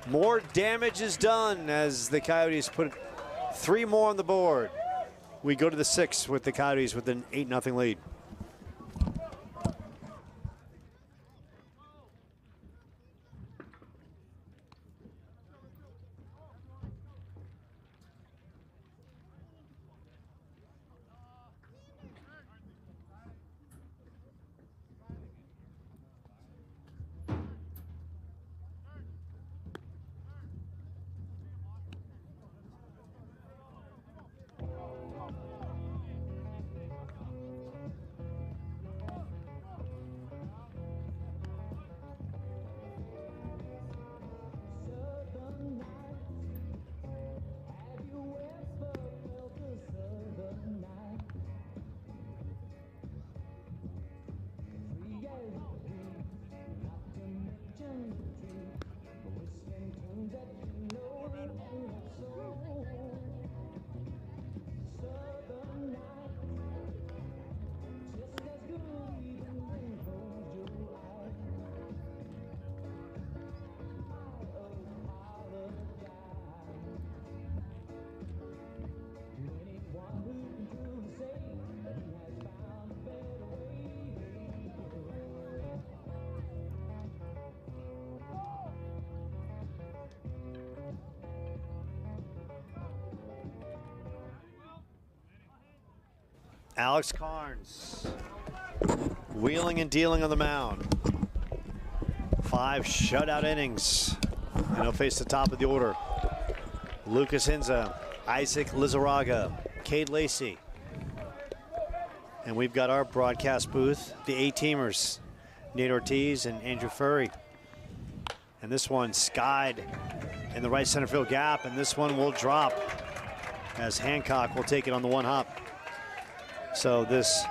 more damage is done as the Coyotes put 3 more on the board. We go to the 6th with the Coyotes with an 8-0 lead. Alex Carnes wheeling and dealing on the mound. 5 shutout innings, and he'll face the top of the order. Lucas Hinza, Isaac Lizarraga, Cade Lacey. And we've got our broadcast booth, the A-teamers, Nate Ortiz and Andrew Furry. And this one skied in the right center field gap, and this one will drop as Hancock will take it on the one hop. So this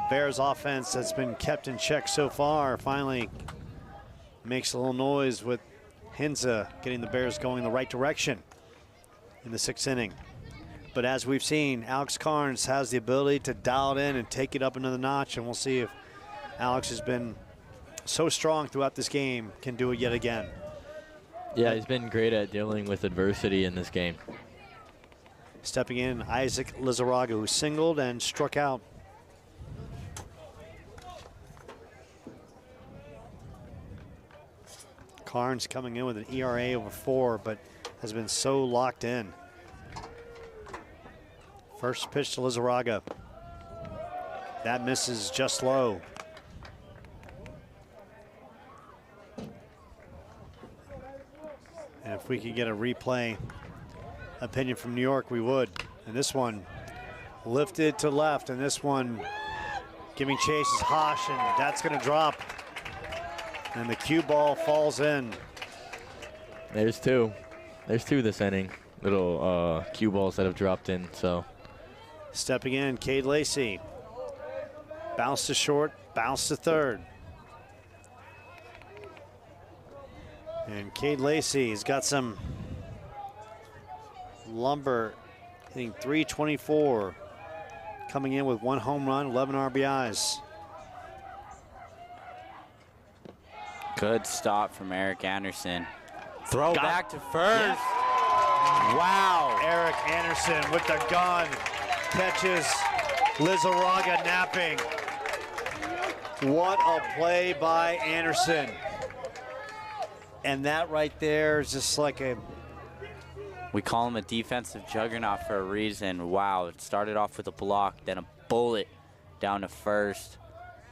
Bears offense that's been kept in check so far finally makes a little noise with Hinza getting the Bears going in the right direction in the 6th inning. But as we've seen, Alex Carnes has the ability to dial it in and take it up another notch, and we'll see if Alex has been so strong throughout this game, can do it yet again. Yeah, he's been great at dealing with adversity in this game. Stepping in, Isaac Lizarraga, who singled and struck out. Carnes coming in with an ERA over 4, but has been so locked in. First pitch to Lizarraga. That misses just low. And if we could get a replay opinion from New York, we would. And this one lifted to left, and this one giving chase is Hosh, and that's going to drop. And the cue ball falls in. There's two. There's two this inning. Little cue balls that have dropped in, so. Stepping in, Cade Lacey. Bounce to short, bounce to third. And Cade Lacey has got some lumber, hitting .324, coming in with 1 home run, 11 RBIs. Good stop from Eric Anderson. Throw Got back to first. Yes. Wow. Eric Anderson with the gun catches Lizarraga napping. What a play by Anderson. And that right there is just like a... We call him a defensive juggernaut for a reason. Wow, it started off with a block, then a bullet down to first,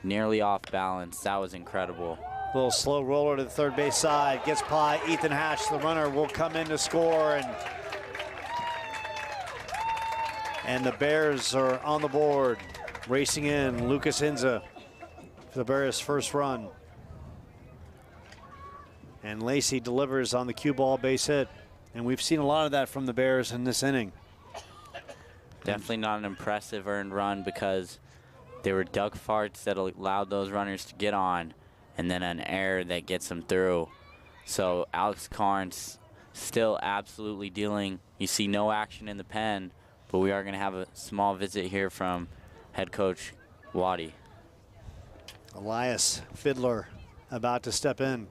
nearly off balance. That was incredible. Little slow roller to the third base side. Gets by Ethan Hatch. The runner will come in to score. And the Bears are on the board. Racing in, Lucas Hinza for the Bears' first run. And Lacey delivers on the cue ball base hit. And we've seen a lot of that from the Bears in this inning. Definitely not an impressive earned run because there were duck farts that allowed those runners to get on, and then an error that gets them through. So Alex Carnes still absolutely dealing. You see no action in the pen, but we are going to have a small visit here from head coach Waddy. Elias Fiddler about to step in.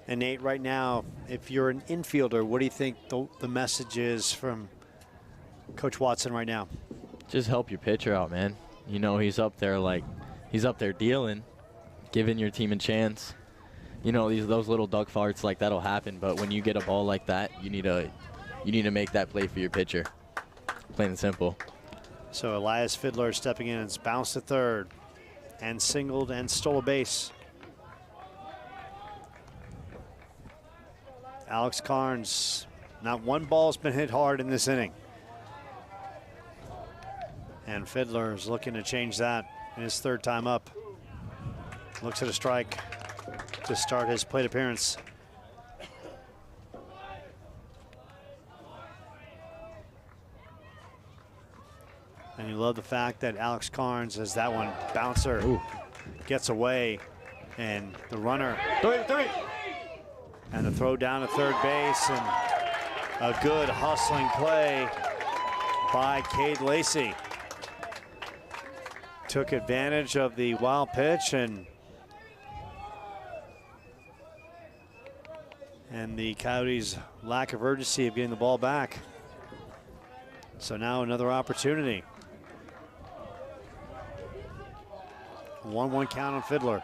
And Nate, right now, if you're an infielder, what do you think the message is from Coach Watson right now? Just help your pitcher out, man. You know, he's up there dealing, giving your team a chance. You know, those little duck farts, like, that'll happen, but when you get a ball like that, you need to make that play for your pitcher. Plain and simple. So Elias Fiddler stepping in, it's bounced to third and singled and stole a base. Alex Carnes, not one ball's been hit hard in this inning. And Fiddler is looking to change that in his 3rd time up. Looks at a strike to start his plate appearance. And you love the fact that Alex Carnes, as that one bouncer gets away, and the runner, and the throw down to third base, and a good hustling play by Cade Lacey. Took advantage of the wild pitch and the Coyotes' lack of urgency of getting the ball back. So now another opportunity. 1-1 count on Fiddler.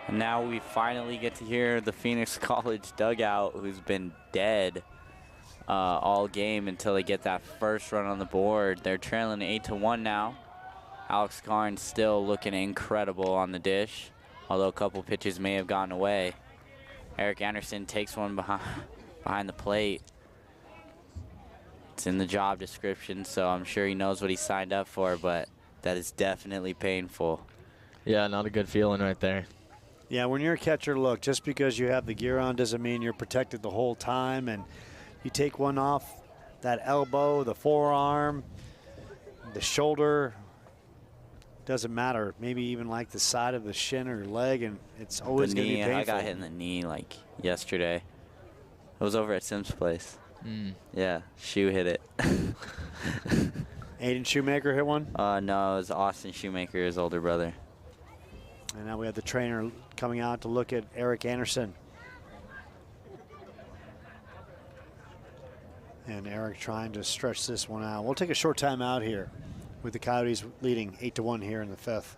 And now we finally get to hear the Phoenix College dugout, who's been dead all game until they get that first run on the board. They're trailing 8-1 now. Alex Carnes still looking incredible on the dish, although a couple pitches may have gotten away. Eric Anderson takes one behind the plate. It's in the job description, so I'm sure he knows what he signed up for, but that is definitely painful. Yeah, not a good feeling right there. Yeah, when you're a catcher, look, just because you have the gear on doesn't mean you're protected the whole time. And you take one off, that elbow, the forearm, the shoulder, doesn't matter. Maybe even like the side of the shin or leg, and it's always going to be painful. I got hit in the knee like yesterday. I was over at Sim's place. Yeah, shoe hit it. Aiden Shoemaker hit one? No, it was Austin Shoemaker, his older brother. And now we have the trainer coming out to look at Eric Anderson. And Eric trying to stretch this one out. We'll take a short time out here with the Coyotes leading 8-1 here in the 5th.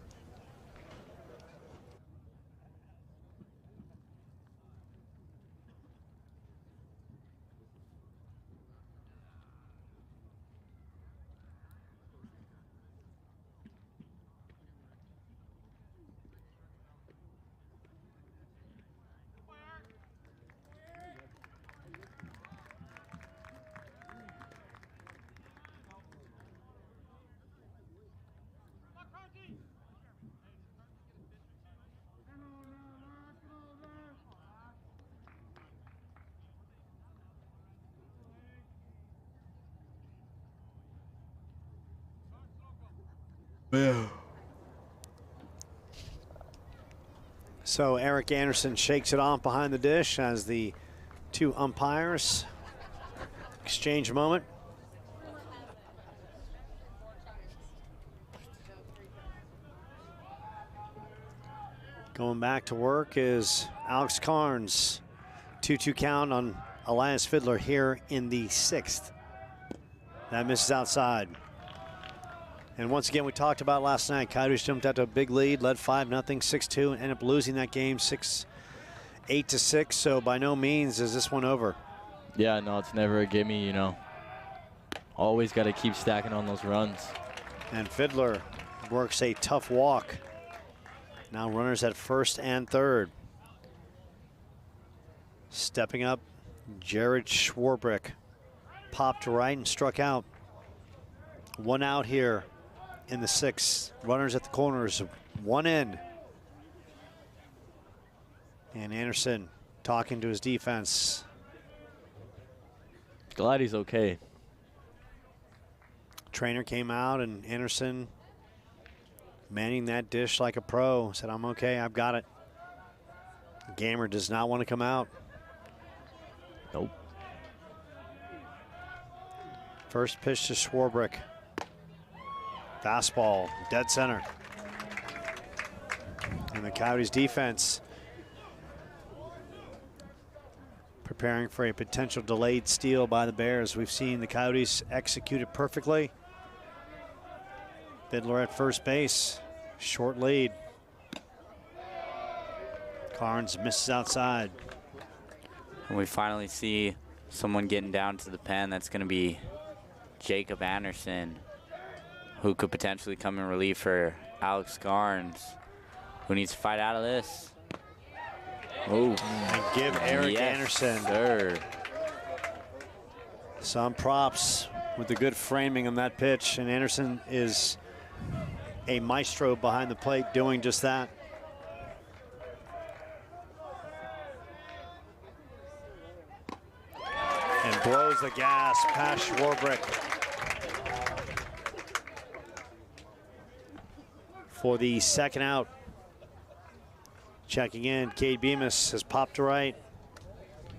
So Eric Anderson shakes it off behind the dish as the two umpires exchange a moment. Going back to work is Alex Carnes. 2-2 count on Elias Fiddler here in the 6th. That misses outside. And once again, we talked about last night, Coyotes jumped out to a big lead, led 5-0, 6-2, and ended up losing that game 8-6. So by no means is this one over. Yeah, no, it's never a gimme, you know. Always got to keep stacking on those runs. And Fiddler works a tough walk. Now runners at first and third. Stepping up, Jared Schwarbrick popped to right and struck out. One out here in the 6th. Runners at the corners, one in. And Anderson talking to his defense. Glad he's okay. Trainer came out and Anderson manning that dish like a pro. Said, I'm okay, I've got it. Gamer does not want to come out. Nope. First pitch to Schwarbrick. Fastball, dead center. And the Coyotes defense preparing for a potential delayed steal by the Bears. We've seen the Coyotes execute it perfectly. Fiddler at first base, short lead. Carnes misses outside. And we finally see someone getting down to the pen. That's going to be Jacob Anderson, who could potentially come in relief for Alex Carnes, who needs to fight out of this. Oh, and give Eric Anderson some props with the good framing on that pitch. And Anderson is a maestro behind the plate doing just that. And blows the gas past Schwarbrick. For the second out. Checking in, Cade Bemis has popped to right,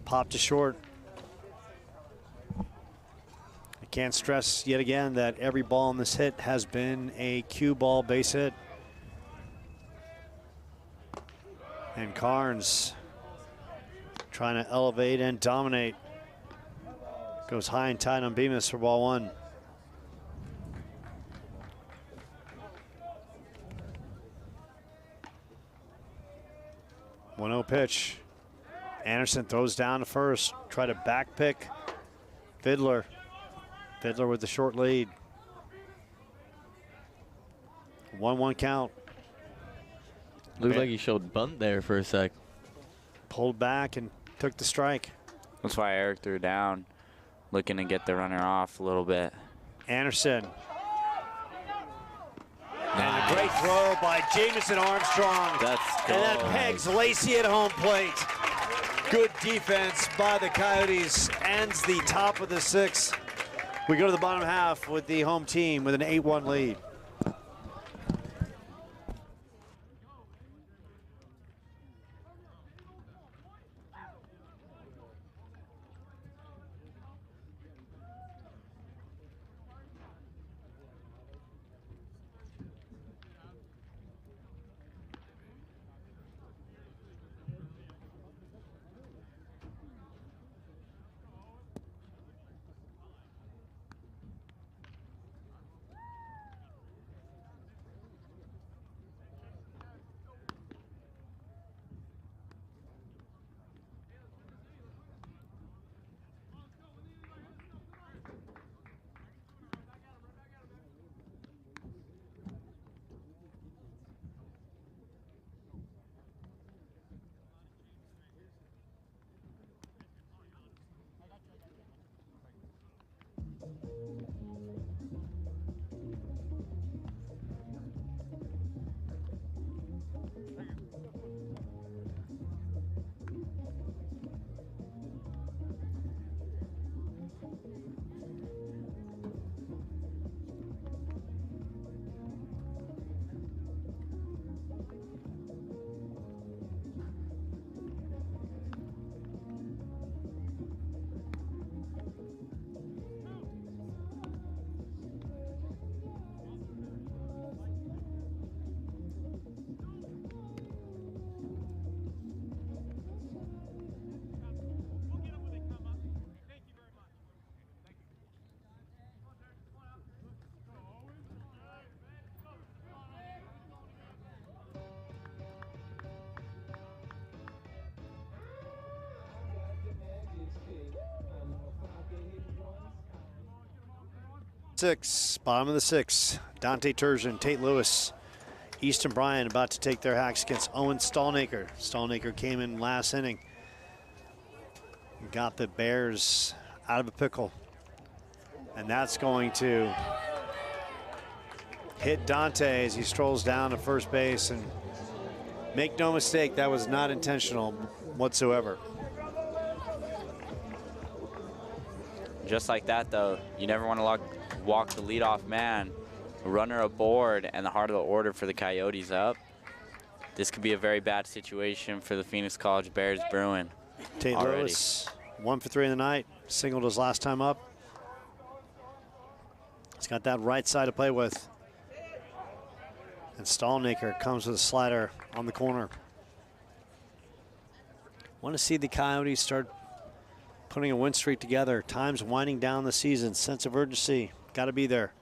popped to short. I can't stress yet again that every ball in this hit has been a cue ball base hit. And Carnes trying to elevate and dominate. Goes high and tight on Bemis for ball one. One-0 pitch. Anderson throws down to first. Try to back pick Fiddler. Fiddler with the short lead. 1-1 count. Looked like he showed bunt there for a sec. Pulled back and took the strike. That's why Eric threw down, looking to get the runner off a little bit. Anderson. And Great throw by Jamison Armstrong. And that pegs Lacey at home plate. Good defense by the Coyotes. Ends the top of the 6th. We go to the bottom half with the home team with an 8-1 lead. Bottom of the 6th. Dante Turgeon, Tate Lewis, Easton Bryan about to take their hacks against Owen Stallnaker. Stallnaker came in last inning. Got the Bears out of a pickle. And that's going to hit Dante as he strolls down to first base. And make no mistake, that was not intentional whatsoever. Just like that, though, you never want to walk the leadoff man. Runner aboard and the heart of the order for the Coyotes up. This could be a very bad situation for the Phoenix College Bears brewing. Tate Lewis, 1 for 3 in the night. Singled his last time up. He's got that right side to play with. And Stallnaker comes with a slider on the corner. Want to see the Coyotes start putting a win streak together. Time's winding down the season. Sense of urgency got to be there.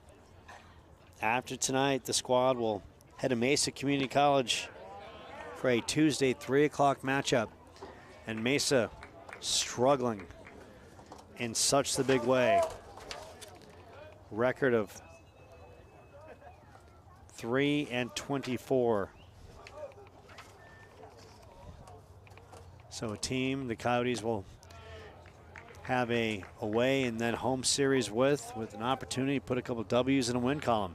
After tonight, the squad will head to Mesa Community College for a Tuesday 3 o'clock matchup. And Mesa struggling in such the big way. Record of 3-24. So a team the Coyotes will have a away and then home series with an opportunity to put a couple W's in a win column.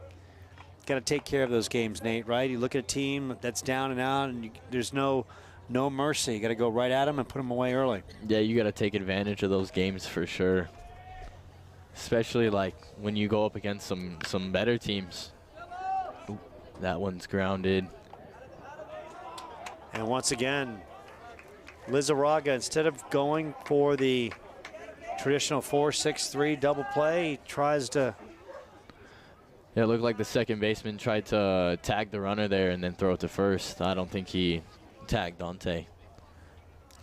Got to take care of those games, Nate, right? You look at a team that's down and out, and there's no mercy. You got to go right at them and put them away early. Yeah, you got to take advantage of those games for sure. Especially like when you go up against some better teams. Ooh, that one's grounded. And once again, Lizarraga, instead of going for the traditional 4-6-3 double play, he tries to. Yeah, it looked like the second baseman tried to tag the runner there and then throw it to first. I don't think he tagged Dante.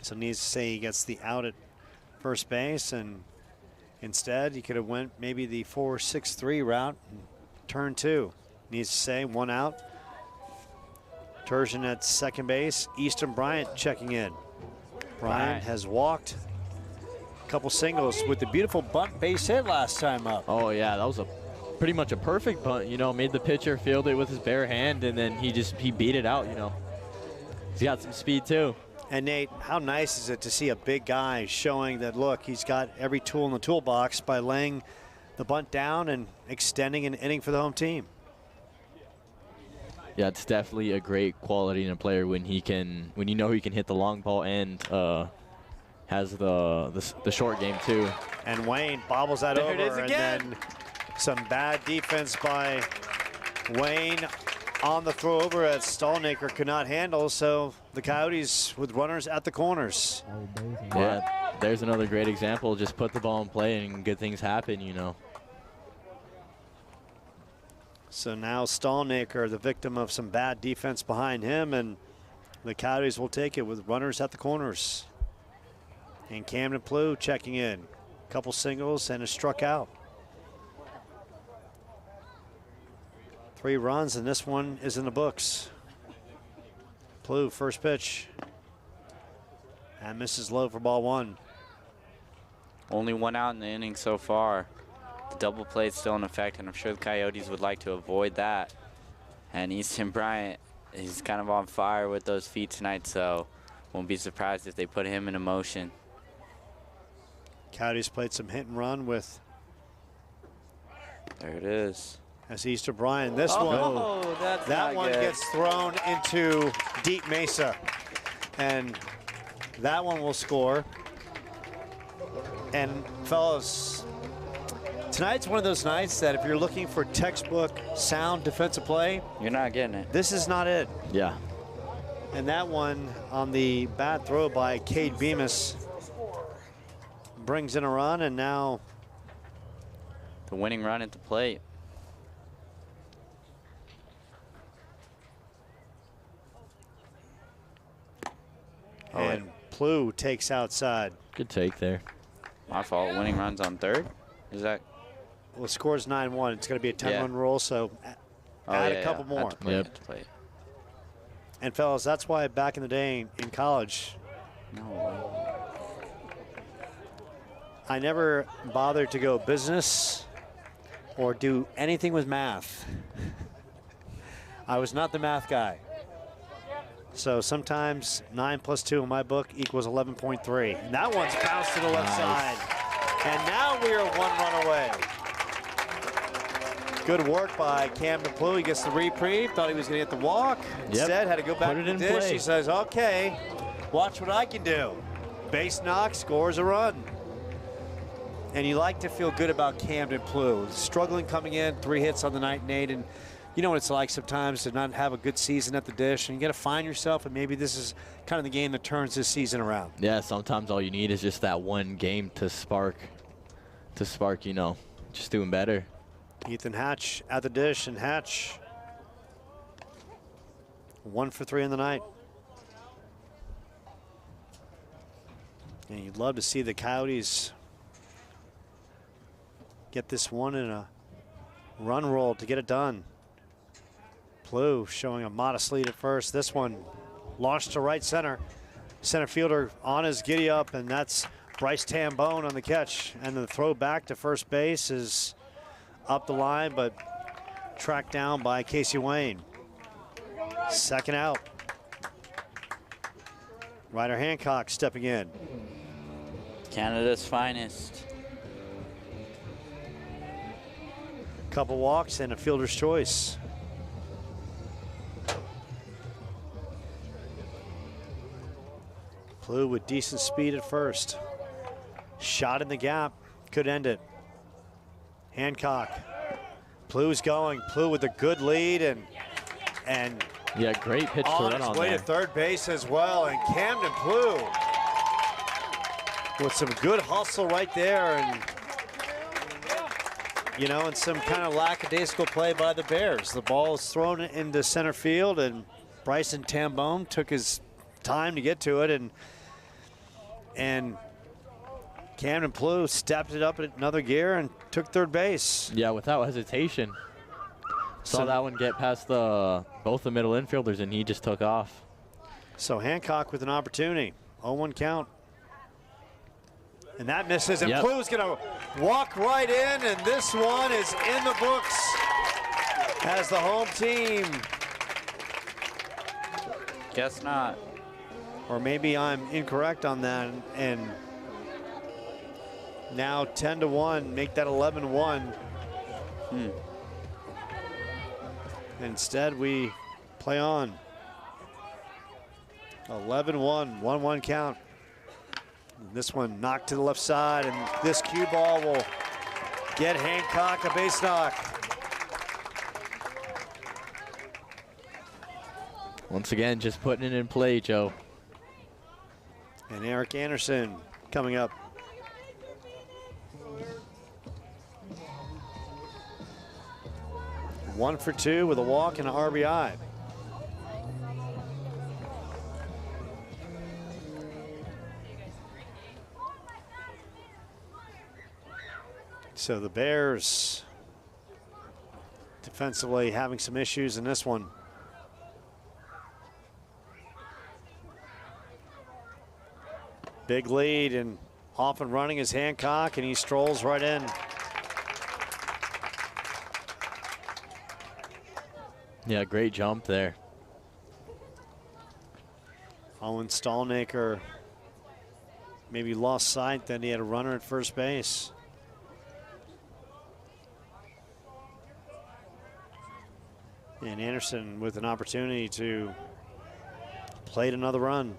So needs to say he gets the out at first base, and instead he could have went maybe the 4-6-3 route and turn 2. Needs to say 1 out. Turgeon at second base. Easton Bryant checking in. Bryant has walked a couple singles with the beautiful bunt base hit last time up. Oh yeah, that was pretty much a perfect bunt. You know, made the pitcher field it with his bare hand, and then he beat it out. You know, he's got some speed too. And Nate, how nice is it to see a big guy showing that, look, he's got every tool in the toolbox by laying the bunt down and extending an inning for the home team. Yeah, it's definitely a great quality in a player when you know he can hit the long ball and has the short game too. And Wayne bobbles that There over, it is again. and then some bad defense by Wayne on the throw over that Stallnaker could not handle. So the Coyotes with runners at the corners. Yeah, there's another great example. Just put the ball in play and good things happen, you know. So now Stallnaker, the victim of some bad defense behind him, and the Coyotes will take it with runners at the corners. And Camden Plew checking in. Couple singles and a struck out. 3 runs, and this one is in the books. Plew, first pitch. And misses low for ball 1. Only 1 out in the inning so far. The double play is still in effect, and I'm sure the Coyotes would like to avoid that. And Easton Bryant, he's kind of on fire with those feet tonight, so won't be surprised if they put him in motion. Coyotes played some hit and run with. There it is. As Easton Bryant. This Oh, one, that's that not one good. gets thrown into deep Mesa. And that one will score. And fellas, tonight's one of those nights that if you're looking for textbook sound defensive play, You're not getting it. this is not it. Yeah. And that one on the bad throw by Cade Bemis brings in a run, and now The winning run at the plate. and Plew takes outside. Good take there. My fault. Winning runs on third. Is that? Well, the score's 9-1. It's going to be a 10-run Yeah. roll, so add a couple more. At the plate, Yep. at the plate. And fellas, that's why back in the day in college, No. I never bothered to go business or do anything with math. I was not the math guy. So sometimes 9 plus 2 in my book equals 11.3. And that one's bounced to the left side. And now we are 1 run away. Good work by Camden Plew. He gets the reprieve. Thought he was going to get the walk. Instead, had to go back Put it to in the dish. play. He says, okay, watch what I can do. Base knock, scores a run. And you like to feel good about Camden Plew. Struggling coming in, 3 hits on the night, Nate. And you know what it's like sometimes to not have a good season at the dish. And you got to find yourself, and maybe this is kind of the game that turns this season around. Yeah, sometimes all you need is just that one game to spark, you know, just doing better. Ethan Hatch at the dish, and Hatch 1 for 3 in the night. And you'd love to see the Coyotes get this one in a run roll to get it done. Plew showing a modest lead at first. This one launched to right center. Center fielder on his giddy up, and that's Bryce Tambone on the catch. And the throw back to first base is up the line, but tracked down by Casey Wayne. Second out. Ryder Hancock stepping in. Canada's finest. Couple walks and a fielder's choice. Plew with decent speed at first. Shot in the gap, could end it. Hancock. Plew's going. Plew with a good lead, and Yeah, great pitch to on run its on way there. to third base as well. And Camden Plew with some good hustle right there, and you know, and some kind of lackadaisical play by the Bears. The ball is thrown into center field, and Bryson Tambone took his time to get to it, and Camden Plew stepped it up at another gear and took third base. Yeah, without hesitation. Saw So- that one get past both the middle infielders, and he just took off. So Hancock with an opportunity. 0-1 count. And that misses, and Yep. Plew's gonna walk right in, and this one is in the books as the home team. Guess not. Or maybe I'm incorrect on that, and now 10-1, make that 11-1. Instead, we Play on. 11-1, 1-1 count. This one knocked to the left side, and this cue ball will get Hancock a base knock. Once again, just putting it in play, Joe. And Eric Anderson coming up. One for two with a walk and an RBI. So the Bears defensively having some issues in this one. Big lead and off and running is Hancock, and he strolls right in. Yeah, great jump there. Owen Stallnaker maybe lost sight that he had a runner at first base. And Anderson with an opportunity to plate another run.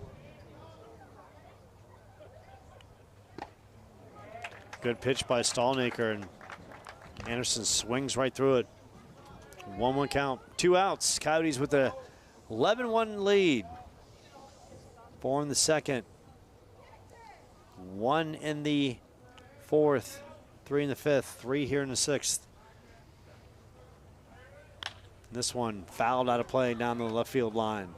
Good pitch by Stallnaker, and Anderson swings right through it. 1-1 count, 2 outs. Coyotes with a 11-1 lead. 4 in the second, 1 in the fourth, 3 in the fifth, 3 here in the sixth. This one fouled out of play down the left field line.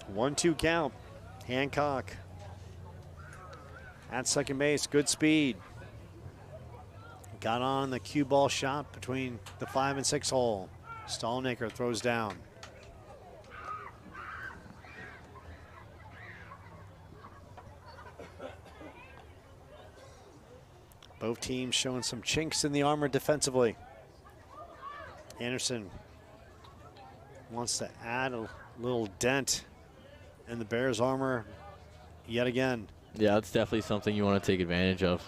One-two count. Hancock at second base, good speed. Got on the cue ball shot between the 5 and 6 hole. Stallnaker throws down. Both teams showing some chinks in the armor defensively. Anderson wants to add a little dent in the Bears' armor yet again. Yeah, that's definitely something you want to take advantage of.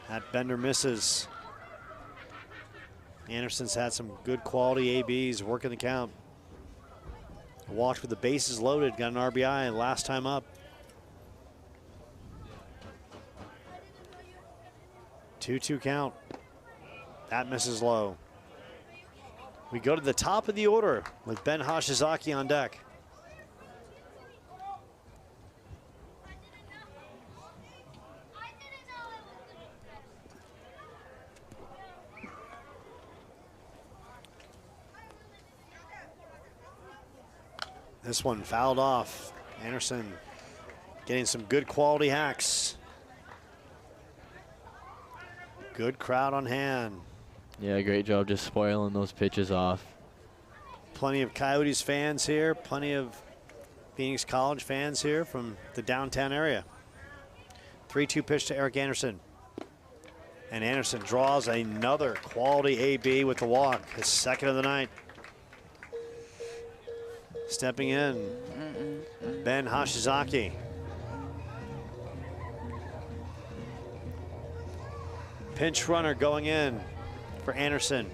That bender misses. Anderson's had some good quality ABs working the count. Walked with the bases loaded, got an RBI last time up. 2-2 count. That misses low. We go to the top of the order with Ben Hashizaki on deck. This one fouled off. Anderson getting some good quality hacks. Good crowd on hand. Yeah, great job just spoiling those pitches off. Plenty of Coyotes fans here, plenty of Phoenix College fans here from the downtown area. 3-2 pitch to Eric Anderson. And Anderson draws another quality AB with the walk, his second of the night. Stepping in, Ben Hashizaki. Pinch runner going in for Anderson.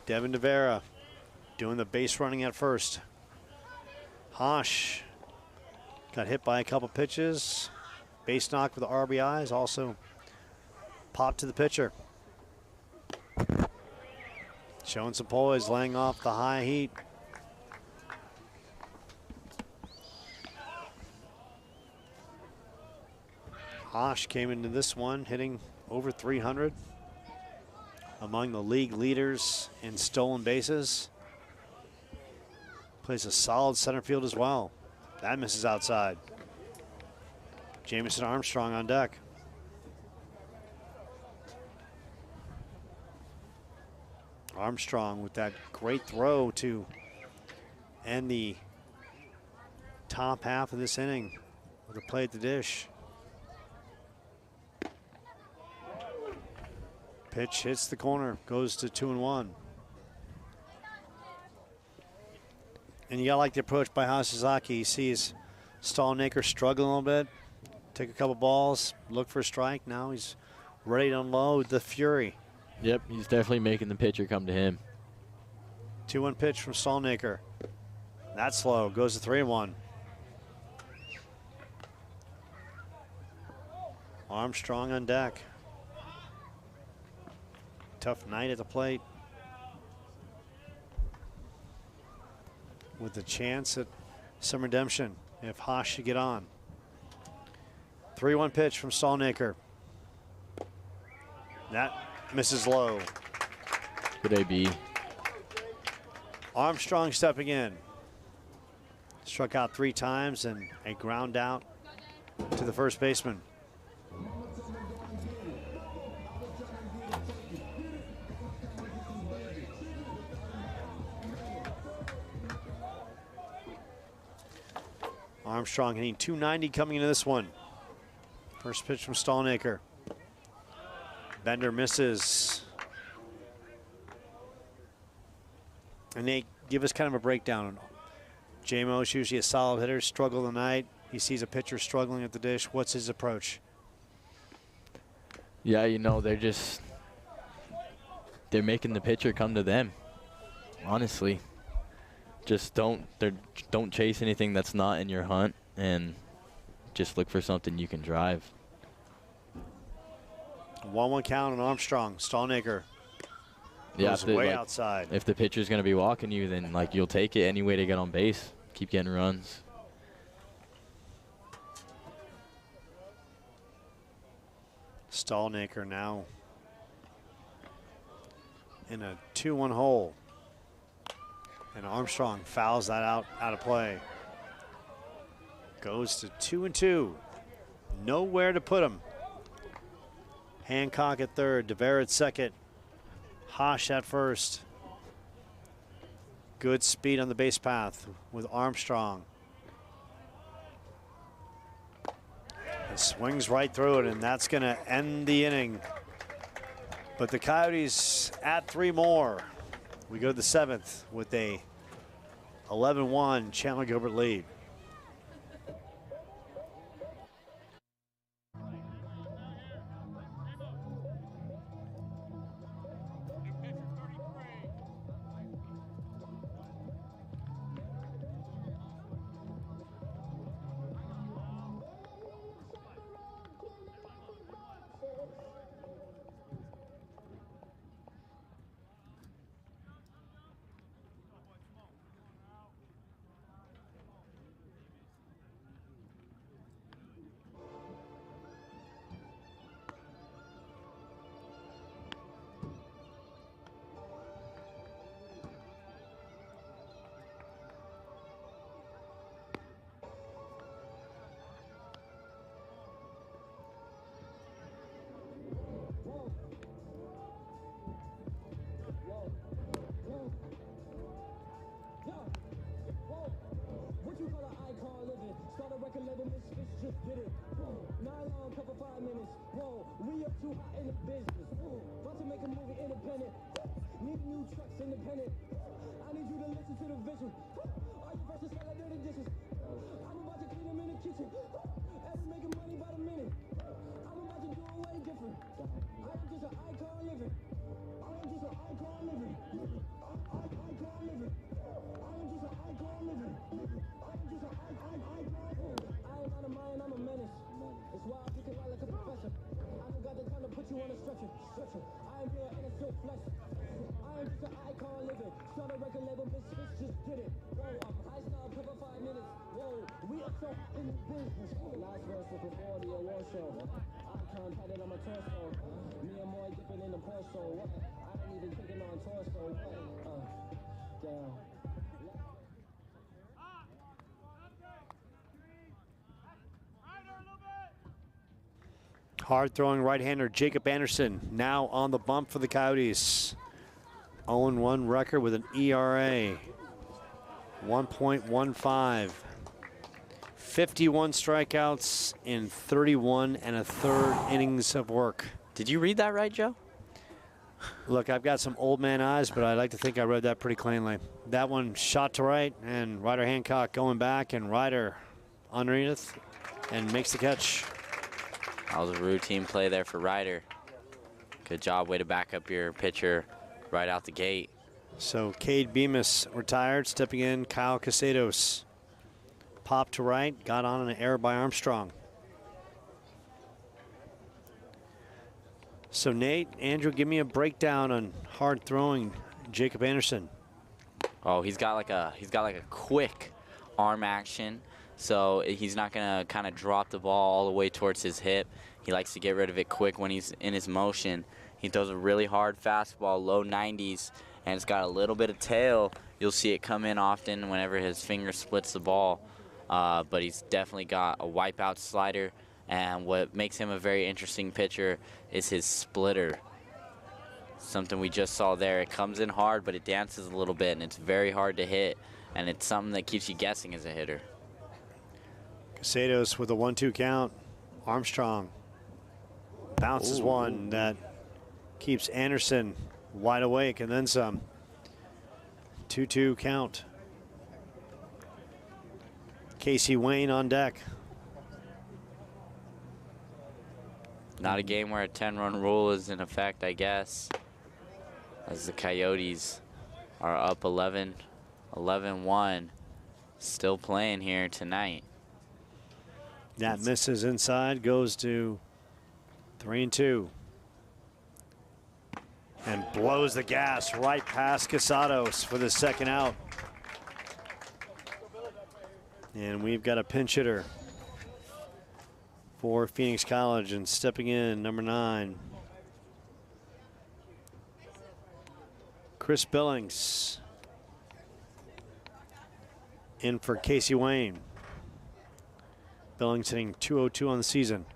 Devin DeVera doing the base running at first. Hosh got hit by a couple pitches. Base knock with the RBIs, also popped to the pitcher. Showing some poise, laying off the high heat. Hosh came into this one hitting over 300. Among the league leaders in stolen bases. Plays a solid center field as well. That misses outside. Jamison Armstrong on deck. Armstrong with that great throw to end the top half of this inning with a play at the dish. Pitch hits the corner, goes to 2-1. And you gotta like the approach by Hasazaki. He sees Stallnaker struggling a little bit, take a couple balls, look for a strike. Now he's ready to unload the fury. Yep, he's definitely making the pitcher come to him. 2-1 pitch from Stallnaker. That's slow, goes to 3-1. Armstrong on deck. Tough night at the plate. With the chance at some redemption if Haas should get on. 3-1 pitch from Stallnaker. That misses low. Good AB. Armstrong stepping in. Struck out 3 times and a ground out to the first baseman. Armstrong hitting 290 coming into this one. First pitch from Stallnaker. Bender misses. And Nate, give us kind of a breakdown. J-Mo's usually a solid hitter, struggle tonight. He sees a pitcher struggling at the dish. What's his approach? Yeah, you know, they're making the pitcher come to them. Honestly. Just don't chase anything that's not in your hunt, and just look for something you can drive. 1-1 count on Armstrong. Stallnaker Yeah, goes way outside. If the pitcher's going to be walking you, then like you'll take it any way to get on base. Keep getting runs. Stallnaker now in a 2-1 hole. And Armstrong fouls that out of play. Goes to 2-2. Nowhere to put him. Hancock at third, DeVere at second. Haas at first. Good speed on the base path with Armstrong. It swings right through it, and that's going to end the inning. But the Coyotes add 3 more. We go to the 7th with a 11-1 Chandler-Gilbert lead. Hard throwing right-hander Jacob Anderson now on the bump for the Coyotes. 0-1 record with an ERA 1.15. 51 strikeouts in 31 1/3 innings of work. Did you read that right, Joe? Look, I've got some old man eyes, but I like to think I read that pretty cleanly. That one shot to right, and Ryder Hancock going back, and Ryder underneath and makes the catch. That was a routine play there for Ryder. Good job, way to back up your pitcher right out the gate. So Cade Bemis retired, stepping in Kyle Casados. Popped to right, got on an error by Armstrong. So Nate, Andrew, give me a breakdown on hard throwing Jacob Anderson. Oh, he's got like a quick arm action, so he's not gonna kind of drop the ball all the way towards his hip. He likes to get rid of it quick when he's in his motion. He throws a really hard fastball, low 90s, and it's got a little bit of tail. You'll see it come in often whenever his finger splits the ball, but he's definitely got a wipeout slider. And what makes him a very interesting pitcher is his splitter. Something we just saw there. It comes in hard, but it dances a little bit, and it's very hard to hit. And it's something that keeps you guessing as a hitter. Casados with a 1-2 count. Armstrong bounces one that keeps Anderson wide awake, and then some. 2-2 count. Casey Wayne on deck. Not a game where a 10-run rule is in effect, I guess, as the Coyotes are up 11-1, still playing here tonight. That misses inside, goes to 3-2. And blows the gas right past Casados for the second out. And we've got a pinch hitter for Phoenix College, and stepping in, number 9. Chris Billings in for Casey Wayne. Billings hitting .202 on the season.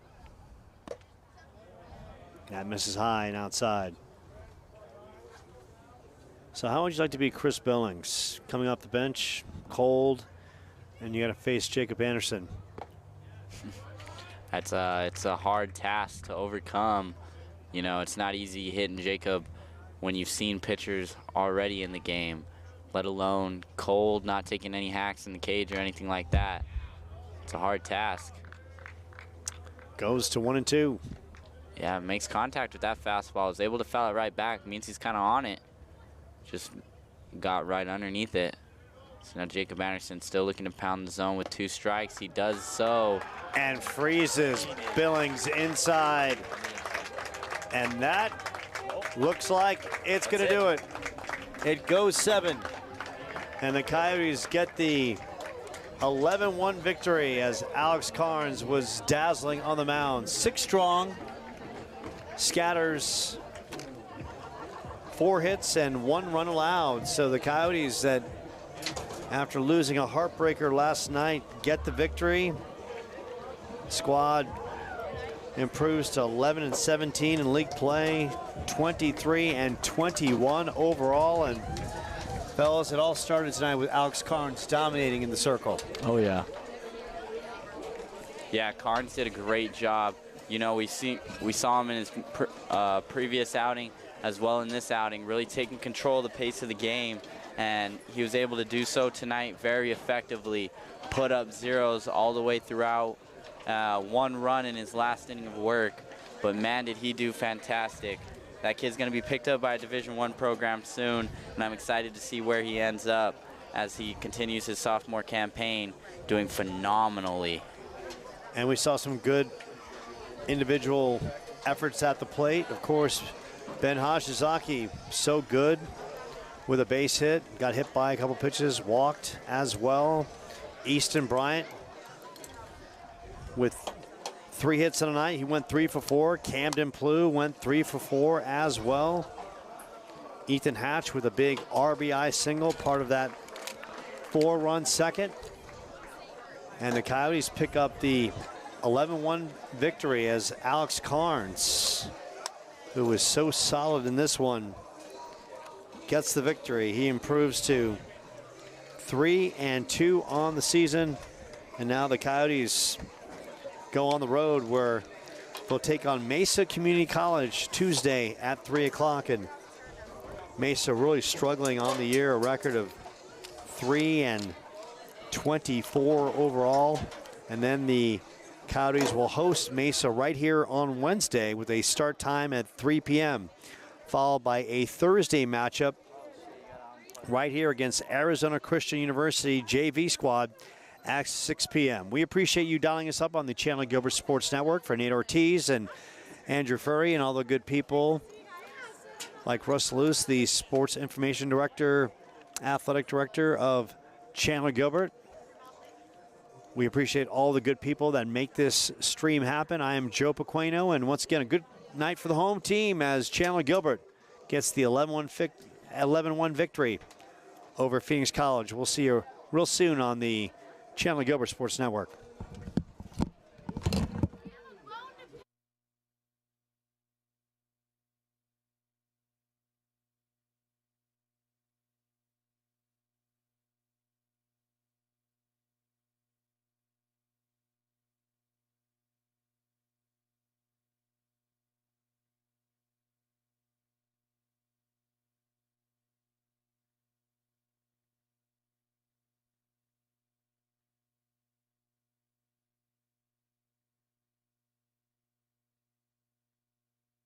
That misses high and outside. So how would you like to be Chris Billings? Coming off the bench, cold, and you got to face Jacob Anderson. It's a hard task to overcome. You know, it's not easy hitting Jacob when you've seen pitchers already in the game, let alone cold, not taking any hacks in the cage or anything like that. It's a hard task. Goes to 1-2. Yeah, makes contact with that fastball. Is able to foul it right back. Means he's kind of on it. Just got right underneath it. So now Jacob Anderson still looking to pound the zone with 2 strikes. He does so. And freezes Billings inside. And that looks like it's going to do it. It goes 7. And the Coyotes get the 11-1 victory as Alex Carnes was dazzling on the mound. 6 strong, scatters 4 hits and 1 run allowed. So the Coyotes, that after losing a heartbreaker last night, get the victory. Squad improves to 11-17 in league play, 23-21 overall. And fellas, it all started tonight with Alex Carnes dominating in the circle. Oh yeah. Yeah, Carnes did a great job. You know, we saw him in his previous outing as well in this outing, really taking control of the pace of the game, and he was able to do so tonight very effectively. Put up zeros all the way throughout. 1 run in his last inning of work, but man, did he do fantastic. That kid's going to be picked up by a Division I program soon, and I'm excited to see where he ends up as he continues his sophomore campaign, doing phenomenally. And we saw some good individual efforts at the plate. Of course, Ben Hashizaki, so good with a base hit. Got hit by a couple pitches, walked as well. Easton Bryant with 3 hits in a night. He went 3 for 4. Camden Plew went 3 for 4 as well. Ethan Hatch with a big RBI single, part of that 4-run second. And the Coyotes pick up the 11-1 victory as Alex Carnes, who was so solid in this one, gets the victory. He improves to 3-2 on the season. And now the Coyotes go on the road where they'll take on Mesa Community College Tuesday at 3 o'clock. And Mesa really struggling on the year, a record of 3-24 overall. And then the Coyotes will host Mesa right here on Wednesday with a start time at 3 p.m., followed by a Thursday matchup right here against Arizona Christian University JV squad at 6 p.m. We appreciate you dialing us up on the Chandler-Gilbert Sports Network. For Nate Ortiz and Andrew Furry and all the good people like Russ Luce, the Sports Information Director, Athletic Director of Chandler-Gilbert. We appreciate all the good people that make this stream happen. I am Joe Pequeno, and once again, a good night for the home team as Chandler-Gilbert gets the 11-1 victory over Phoenix College. We'll see you real soon on the Chandler-Gilbert Sports Network.